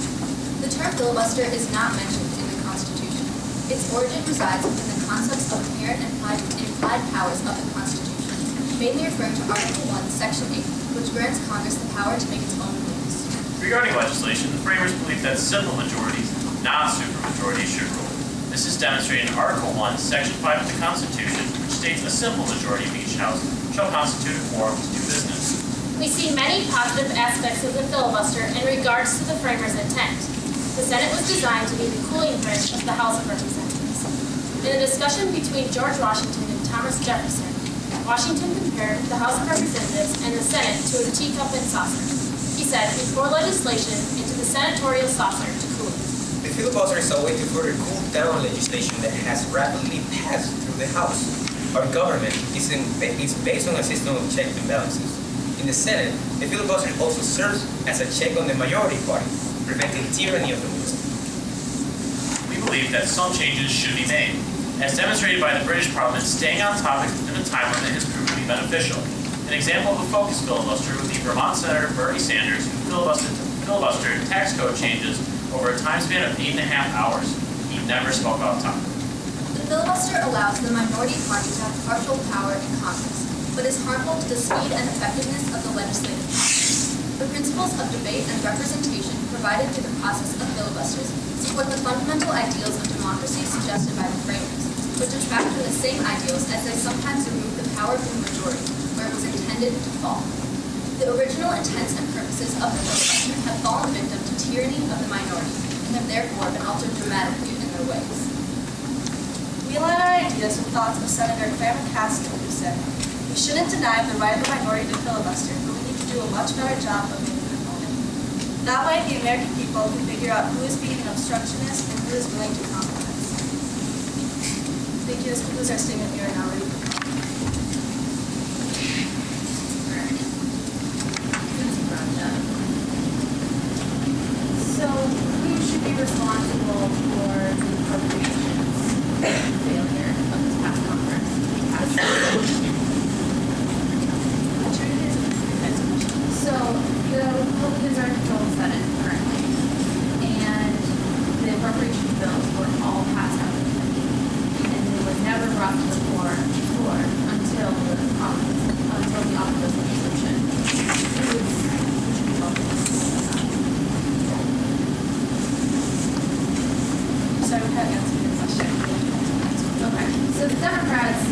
Speaker 6: The term filibuster is not mentioned in the Constitution. Its origin resides within the concepts of inherent and implied powers of the Constitution, mainly referring to Article 1, Section 8, which grants Congress the power to make its own rules.
Speaker 22: Regarding legislation, the framers believe that simple majorities, not supermajorities, should rule. This is demonstrated in Article 1, Section 5 of the Constitution, which states a simple majority of each House shall constitute a quorum to do business.
Speaker 5: We see many positive aspects of the filibuster in regards to the framers' intent. The Senate was designed to be the cooling branch of the House of Representatives. In a discussion between George Washington and Thomas Jefferson, Washington compared the House of Representatives and the Senate to a teacup and saucer. He said, "We pour legislation into the senatorial saucer to cool it."
Speaker 4: The filibuster is a way to further cool down legislation that has rapidly passed through the House. Our government is based on a system of checks and balances. In the Senate, the filibuster also serves as a check on the majority party, preventing tyranny of the majority.
Speaker 22: We believe that some changes should be made, as demonstrated by the British Parliament staying on topic in a time when it has proved to be beneficial. An example of a focused filibuster would be Vermont Senator Bernie Sanders, who filibustered tax code changes over a time span of 8.5 hours. He never spoke off topic.
Speaker 6: The filibuster allows the minority party to have partial power in Congress, but is harmful to the speed and effectiveness of the legislative process. The principles of debate and representation provided through the process of filibusters support the fundamental ideals of democracy suggested by the framers, but detract from the same ideals as they sometimes remove the power from the majority, where it was intended to fall. The original intents and purposes of the filibuster have fallen victim to tyranny of the minority, and have therefore been altered dramatically in their ways. We align our ideas with thoughts of Senator Claire McCaskill, who said, "We shouldn't deny the right of the minority to filibuster, but we need to do a much better job of making it known." That way, the American people can figure out who is being an obstructionist and who is willing to compromise. Thank you. This concludes our statement. We are now ready for comment.
Speaker 21: So who should be responsible for the appropriations failure of this past conference? So the Republicans are in control of the Senate currently, and the appropriation bills were all passed out of the committee, and they were never brought to the floor until the omnibus legislation. Who should be voting?
Speaker 6: Sorry, we haven't answered your question.
Speaker 21: Okay, so the Democrats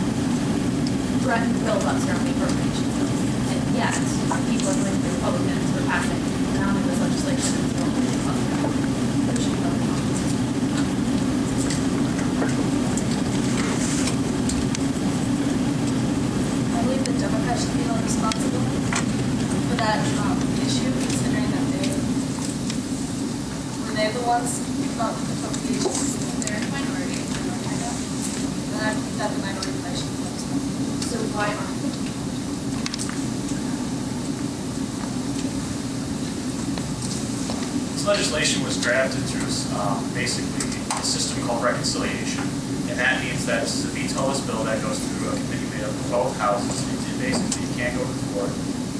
Speaker 21: threatened to filibuster on the appropriation bills, and yet people are blaming the Republicans for passing an omnibus legislation and still moving filibuster. Who should be voting on this?
Speaker 6: I believe the Democrats should be held responsible for that issue, considering that they're the ones about the appropriations.
Speaker 21: They're a minority.
Speaker 6: Then I think that the minority party should be held responsible.
Speaker 21: So why aren't they?
Speaker 22: This legislation was drafted through basically a system called reconciliation, and that means that this is a veto-less bill that goes through a committee made up of both houses. It basically can't go to the floor,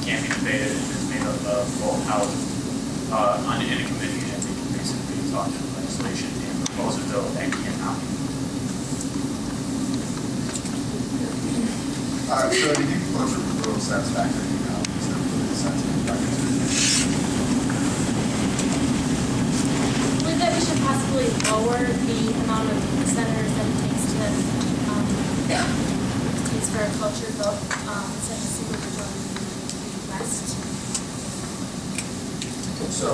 Speaker 22: can't be debated, and it's made up of both houses in a committee, and they can basically talk through legislation and propose a bill that cannot be.
Speaker 7: So do you think closure proposal satisfactory? Is there really a sense of
Speaker 1: I believe that we should possibly lower the amount of senators that it takes to takes for a cloture vote instead of a single majority request.
Speaker 7: So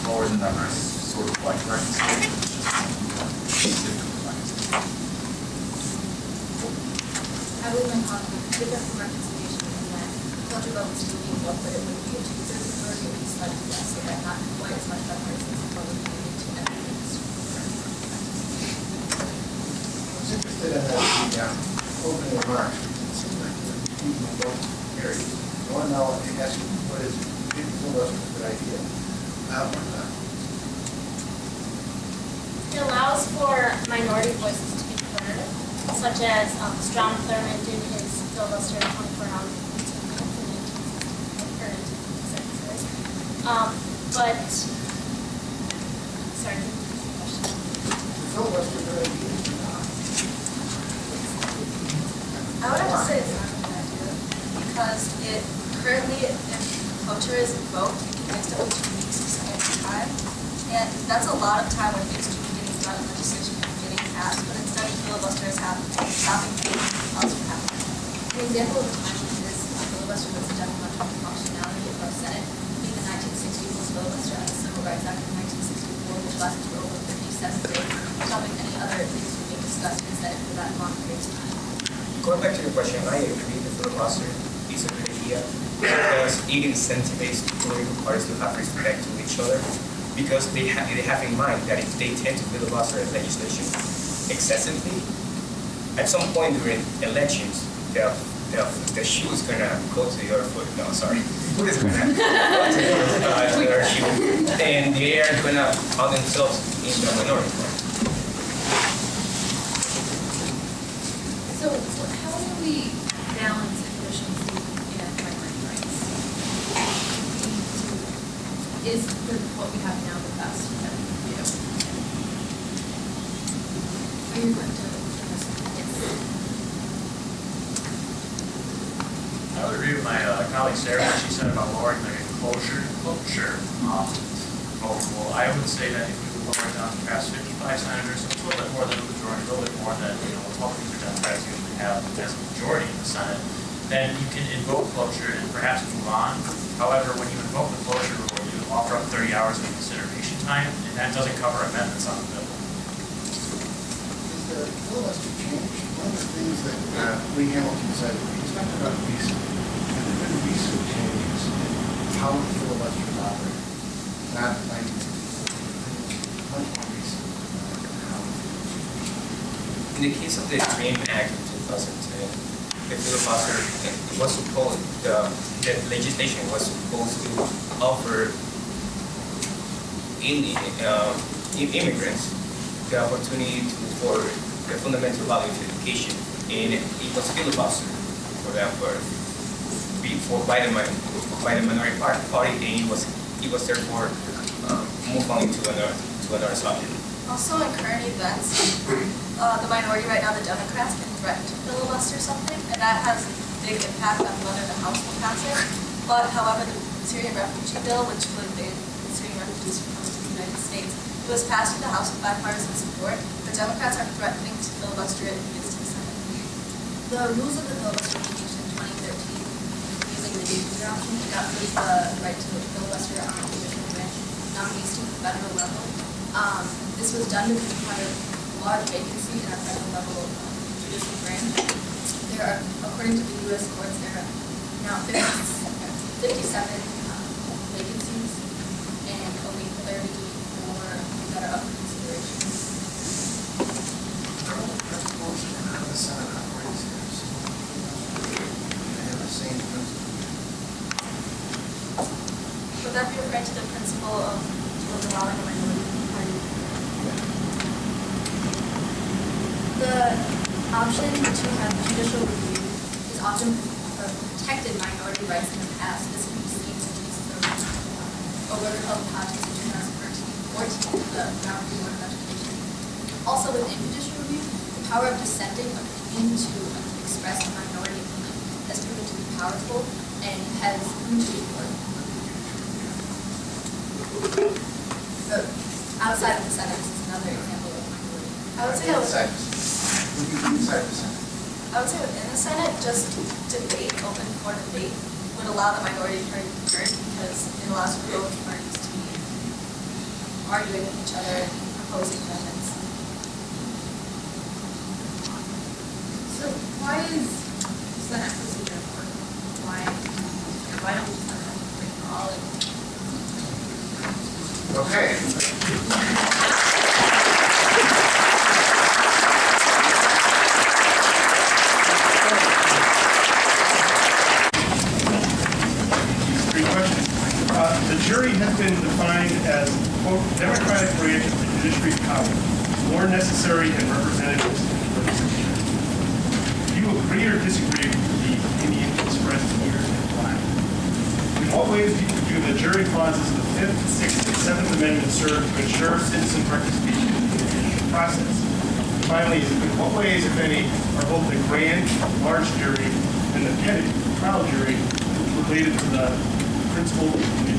Speaker 7: lower the numbers, sort of like reconciliation.
Speaker 14: I would have different from reconciliation in that cloture vote would still be involved, but it would be a two-thirds majority, it would be slightly less, so that not quite as much bipartisan support would be needed to enact this.
Speaker 7: I was interested in that opening remarks. It seems like people in both areas. I want to know, I ask you, what is, people told us a good idea.
Speaker 1: It allows for minority voices to be heard, such as Strom Thurmond did his filibuster 24-hour 15 minutes in 1966. But, sorry, question.
Speaker 7: Filibuster good idea.
Speaker 6: I would have to say it's not a good idea because it currently, if cloture is invoked, it takes up to 2 weeks of Senate time, and that's a lot of time when it takes 2 meetings done and legislation from getting passed. But instead of filibuster is happening, stopping laws from happening.
Speaker 14: An example of a time when this filibuster was a detrimental functionality of our Senate would be the 1960s filibuster on the Civil Rights Act of 1964, which lasted for over 57 days, stopping any other things from being discussed in the Senate for that long period of time.
Speaker 4: Going back to your question, I agree the filibuster is a good idea because it incentivizes political parties to have respect to each other because they have in mind that if they tend to filibuster legislation excessively, at some point during elections, the shoe is going to go to the other foot. No, sorry. Foot is going to go to the other shoe, and they are going to put themselves in the minority.
Speaker 21: So how do we balance efficiency and minority rights? Is what we have now the best that we can do?
Speaker 14: Are you going to? Yes.
Speaker 22: I would agree with my colleague Sarah, what she said about lowering the cloture proposal. I would say that if we would lower it down to past 55 senators, so it's a little bit more than a majority, a little bit more than Republicans or Democrats usually have as a majority in the Senate, then you can invoke cloture and perhaps move on. However, when you invoke the cloture rule, you offer up 30 hours of consideration time, and that doesn't cover amendments on the bill.
Speaker 7: Is the filibuster change? One of the things that Lee Hamilton said, he talked about visa, and there have been visa changes in how the filibuster operated. Not 1964, much more recent.
Speaker 4: In the case of the DREAM Act of 2010, the filibuster, it was supposed, the legislation was supposed to offer immigrants the opportunity for the fundamental value of education, and it was filibustered for that by the minority party, and it was therefore moved on to another subject.
Speaker 6: Also, in current events, the minority right now, the Democrats, can threaten to filibuster something, and that has a big impact on whether the House will pass it. But however, the Syrian refugee bill, which would ban Syrian refugees from coming to the United States, it was passed through the House with bipartisan support. The Democrats are threatening to filibuster it if it gets to the Senate.
Speaker 14: The rules of the filibuster changed in 2013 using the nuclear option. That was the right to filibuster on judicial branch nominees to the federal level. This was done because we had a large vacancy in our federal level judicial branch. There are, according to the U.S. courts, there are now 57 vacancies and only 30 more that are up for consideration.
Speaker 7: Principles and how the Senate operates here, so they have the same principle.
Speaker 6: Would that be referring to the principle of allowing a minority party?
Speaker 14: The option to have judicial review is often protected minority rights in the past. This can be seen in cases of overcome projects in 2014, the Boundary Board of Education. Also, within judicial review, the power of dissenting opinion to express a minority opinion has proven to be powerful and has proven to be important. Outside of the Senate, this is another example of minority.
Speaker 6: I would say that
Speaker 7: Inside the Senate.
Speaker 6: I would say within the Senate, just debate, open for debate, would allow the minority party to turn because it allows for both parties to be arguing with each other and proposing amendments.
Speaker 17: So why is Senate procedure important? Why don't we just have it for all of them?
Speaker 7: Okay.
Speaker 10: Three questions. The jury has been defined as, quote, democratic branch of the judiciary's power, more necessary and representative for the citizenry. Do you agree or disagree with the opinion expressed here and why? In what ways do the jury clauses of the 5th, 6th, and 7th Amendments serve to ensure citizen participation in the judicial process? And finally, in what ways, if any, are both the grand, large jury and the pettit trial jury related to the principal and principal?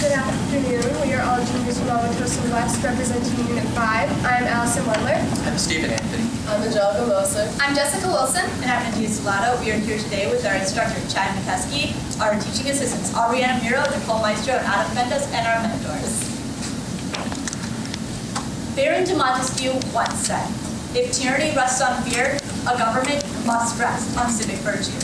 Speaker 11: Good afternoon. We are all juniors from Wauwatosa West representing Unit 5. I'm Allison Wendler.
Speaker 19: I'm Stephen Anthony.
Speaker 11: I'm Angelica Moser.
Speaker 6: I'm Jessica Wilson. And I'm Antia Salato. We are here today with our instructor, Chad McKeskey, our teaching assistants, Ariana Miro, Nicole Maestro, and Adam Mendes, and our mentors. Baron de Montesquieu once said, if tyranny rests on fear, a government must rest on civic virtue.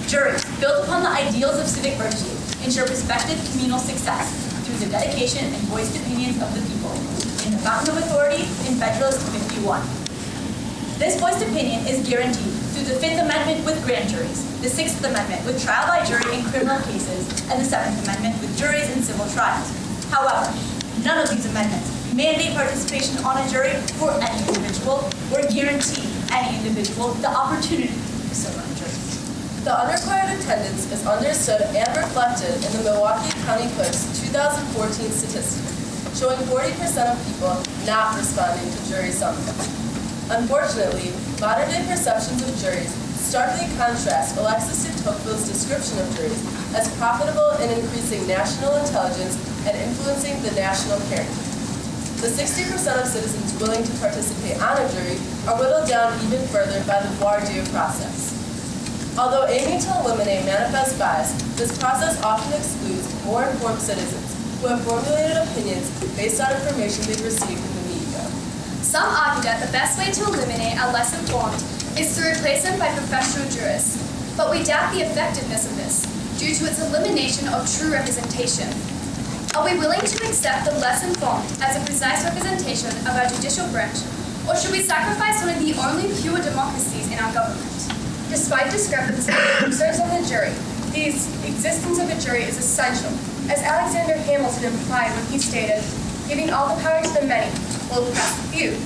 Speaker 6: Juries, built upon the ideals of civic virtue, ensure prospective communal success through the dedication and voiced opinions of the people. In the Fountain of Authority in Federalist 51. This voiced opinion is guaranteed through the 5th Amendment with grand juries, the 6th Amendment with trial by jury in criminal cases, and the 7th Amendment with juries in civil trials. However, none of these amendments mandate participation on a jury for any individual or guarantee any individual the opportunity to serve on a jury.
Speaker 11: The unrequired attendance is understood and reflected in the Milwaukee County Clerk's 2014 statistic, showing 40% of people not responding to jury summons. Unfortunately, modern-day perceptions of juries starkly contrast Alexis de Tocqueville's description of juries as profitable in increasing national intelligence and influencing the national character. The 60% of citizens willing to participate on a jury are whittled down even further by the voir dire process. Although aiming to eliminate manifest bias, this process often excludes more informed citizens who have formulated opinions based on information they've received from the media.
Speaker 6: Some argue that the best way to eliminate a less informed is to replace them by professional jurists. but we doubt the effectiveness of this due to its elimination of true representation. Are we willing to accept the less informed as a precise representation of our judicial branch, or should we sacrifice one of the only pure democracies in our government? Despite discrepancies in concerns of the jury, the existence of a jury is essential, as Alexander Hamilton implied when he stated, "Giving all the power to the many will oppress the few.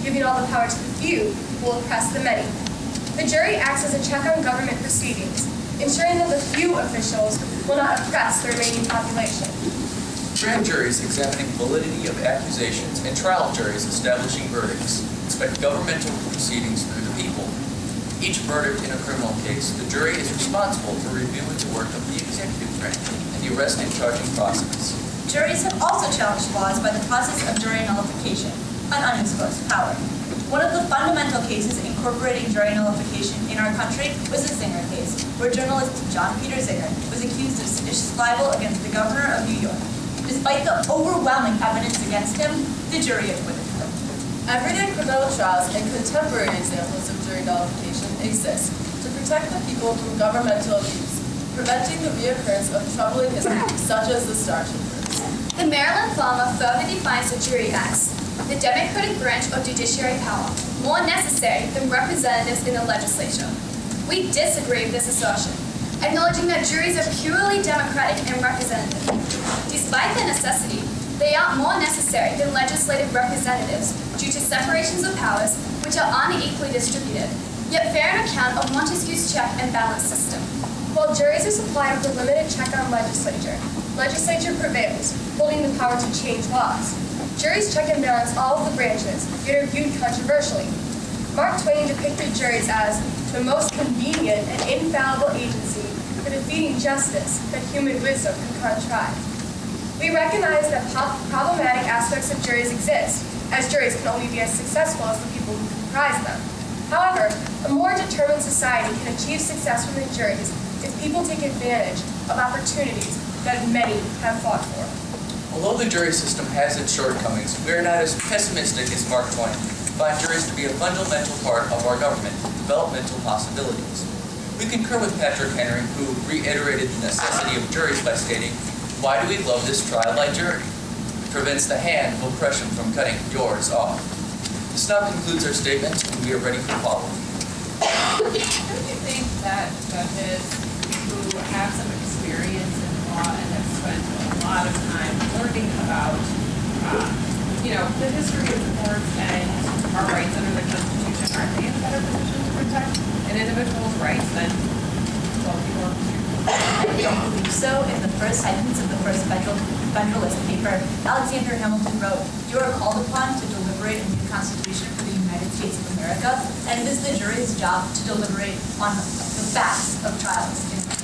Speaker 6: Giving all the power to the few will oppress the many." The jury acts as a check on government proceedings, ensuring that the few officials will not oppress the remaining population.
Speaker 12: Grand juries examining validity of accusations and trial juries establishing verdicts inspect governmental proceedings through the people. Each verdict in a criminal case, the jury is responsible for reviewing the work of the executive branch and the arrest and charging process.
Speaker 3: Juries have also challenged laws by the process of jury nullification, an undisclosed power. One of the fundamental cases incorporating jury nullification in our country was the Zinger case, where journalist John Peter Zinger was accused of seditious libel against the governor of New York. Despite the overwhelming evidence against him, the jury acquitted him.
Speaker 11: Everyday criminal trials and contemporary examples of jury nullification exist to protect the people from governmental abuse, preventing the reoccurrence of troubling history such as the Star Troopers.
Speaker 6: The Maryland Farmer further defines the jury as the democratic branch of judiciary power, more necessary than representatives in the legislature. We disagree with this assertion, acknowledging that juries are purely democratic and representative. Despite their necessity, they are more necessary than legislative representatives due to separations of powers which are unequally distributed, yet bear an account of Montesquieu's check and balance system. While juries are supplied with a limited check on legislature prevails, holding the power to change laws. Juries check and balance all of the branches, yet are viewed controversially. Mark Twain depicted juries as the most convenient and infallible agency for defeating justice that human wisdom can contrive. We recognize that problematic aspects of juries exist, as juries can only be as successful as the people who comprise them. However, a more determined society can achieve success from the juries if people take advantage of opportunities that many have fought for.
Speaker 12: Although the jury system has its shortcomings, we are not as pessimistic as Mark Twain. Find juries to be a fundamental part of our government, developmental possibilities. We concur with Patrick Henry, who reiterated the necessity of juries by stating, "Why do we love this trial by jury? It prevents the hand of oppression from cutting yours off." This now concludes our statement, and we are ready for follow-up.
Speaker 17: Don't you think that judges who have some experience in law and have spent a lot of time learning about, the history of the courts and our rights under the Constitution, aren't they in a better position to protect an individual's rights than 12 people on the street?
Speaker 3: I don't believe so. In the first sentence of the first Federalist paper, Alexander Hamilton wrote, "You are called upon to deliberate a new constitution for the United States of America, and it is the jury's job to deliberate on the facts of trials in America."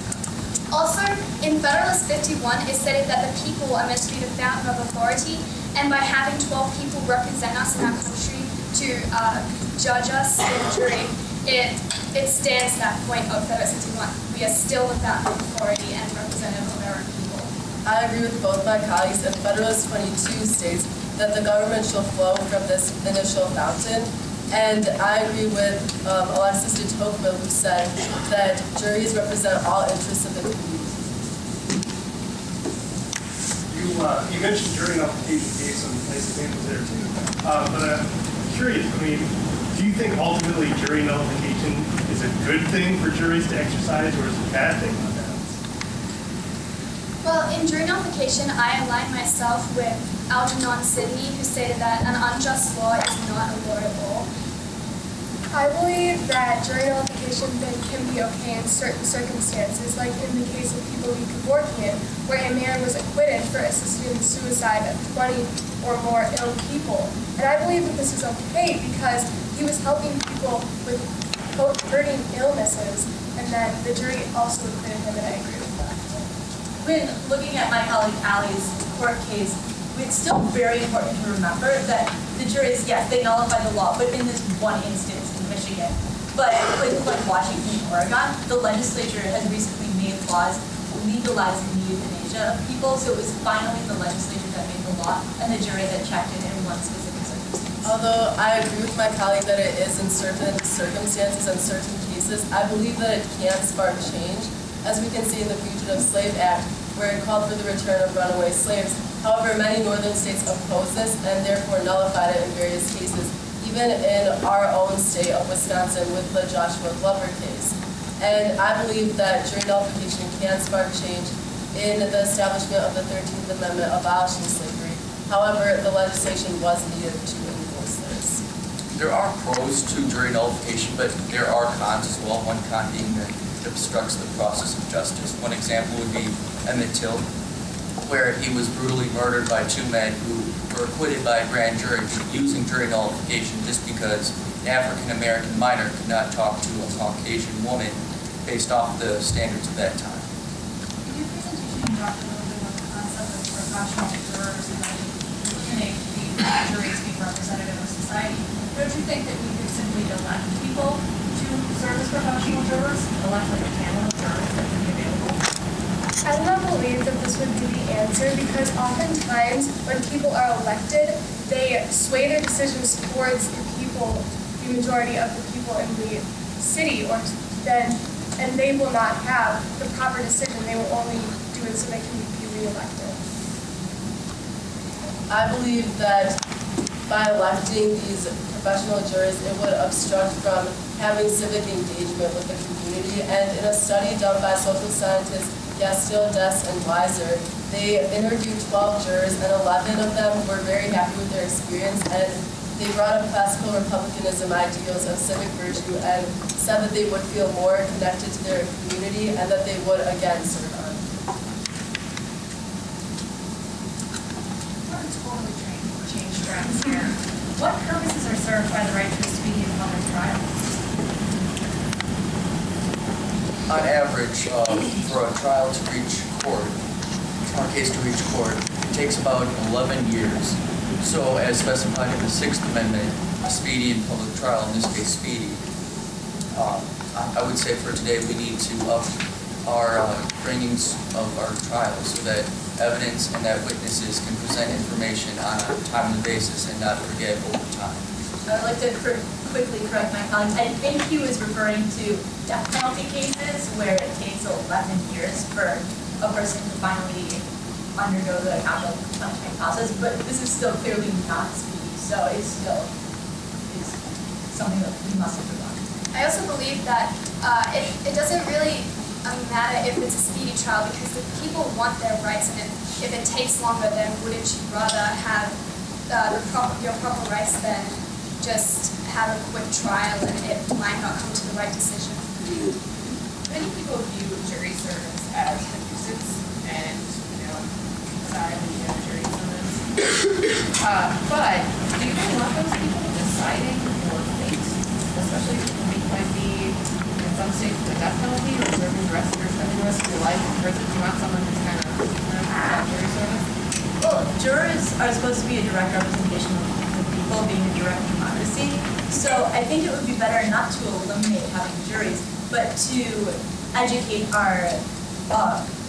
Speaker 6: Also, in Federalist 51, it stated that the people are meant to be the fountain of authority, and by having 12 people represent us in our country to judge us in a jury, it stands that point of Federalist 51. We are still the fountain of authority and representative of our people.
Speaker 11: I agree with both my colleagues, and Federalist 22 states that the government shall flow from this initial fountain. And I agree with Alexis de Tocqueville, who said that juries represent all interests of the community.
Speaker 10: You mentioned jury nullification gave some nice examples there too. But I'm curious, do you think ultimately jury nullification is a good thing for juries to exercise, or is it a bad thing on balance?
Speaker 6: Well, in jury nullification, I align myself with Algernon Sidney, who stated that an unjust law is not a law at all. I believe that jury nullification can be okay in certain circumstances, like in the case of people we Kevorkian, where a man was acquitted for assisting in the suicide of 20 or more ill people. And I believe that this is okay because he was helping people with hurting illnesses, and then the jury also acquitted him, and I agree with that.
Speaker 3: When looking at my colleague Allie's court case, it's still very important to remember that the juries, yes, they nullify the law, but in this one instance in Michigan. But places like Washington and Oregon, the legislature has recently made laws legalizing the euthanasia of people, so it was finally the legislature that made the law, and the jury that checked it in one specific circumstance.
Speaker 11: Although I agree with my colleague that it is in certain circumstances and certain cases justice, I believe that it can spark change, as we can see in the Fugitive Slave Act, where it called for the return of runaway slaves. However, many northern states opposed this and therefore nullified it in various cases, even in our own state of Wisconsin with the Joshua Glover case. And I believe that jury nullification can spark change in the establishment of the 13th Amendment abolishing slavery. However, the legislation was needed to enforce this.
Speaker 13: There are pros to jury nullification, but there are cons as well. One con being that it obstructs the process of justice. One example would be Emmett Till, where he was brutally murdered by two men who were acquitted by a grand jury using jury nullification just because an African-American minor could not talk to a Caucasian woman based off the standards of that time.
Speaker 15: In your presentation, you talked a little bit about the concept of professional jurors and that eliminate the juries being representative of society. Don't you think that we could simply elect people to serve as professional jurors? Elect like a panel of jurors that would be available?
Speaker 1: I do not believe that this would be the answer, because oftentimes when people are elected, they sway their decisions towards the people, the majority of the people in the city, and they will not have the proper decision. They will only do it so they can be reelected.
Speaker 11: I believe that by electing these professional jurors, it would obstruct from having civic engagement with the community. And in a study done by social scientists Gastil, Dess, and Weiser, they interviewed 12 jurors, and 11 of them were very happy with their experience, and they brought up classical republicanism ideals of civic virtue and said that they would feel more connected to their community and that they would again serve on.
Speaker 15: We're totally change trends here. What purposes are served by the right to a speedy and public trial?
Speaker 13: On average, for a trial to reach court, or a case to reach court, it takes about 11 years. So as specified in the 6th Amendment, a speedy and public trial, in this case speedy, I would say for today we need to up our bringings of our trials so that evidence and that witnesses can present information on a timely basis and not forget over time.
Speaker 3: I'd like to quickly correct my colleague. I think he was referring to death penalty cases where it takes 11 years for a person to finally undergo the capital punishment process, but this is still clearly not speedy, so it still is something that we must improve on.
Speaker 6: I also believe that it doesn't really matter if it's a speedy trial, because the people want their rights, and if it takes longer, then wouldn't you rather have your proper rights than just have a quick trial and it might not come to the right decision?
Speaker 17: Many people view jury service as a nuisance, and sorry, I'm a jury service. But do you really want those people deciding your fate, especially when it might be in some states the death penalty or serving the rest of your life in prison? Do you want someone who's kind of about jury service?
Speaker 3: Well, jurors are supposed to be a direct representation of the people, being a direct democracy. So I think it would be better not to eliminate having juries, but to educate our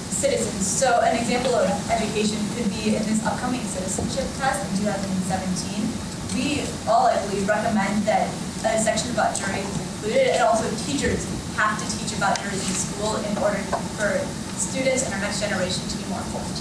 Speaker 3: citizens. So an example of education could be in this upcoming citizenship test in 2017. We all, I believe, recommend that a section about juries is included, and also teachers have to teach about juries in school in order for students and our next generation to be more informed.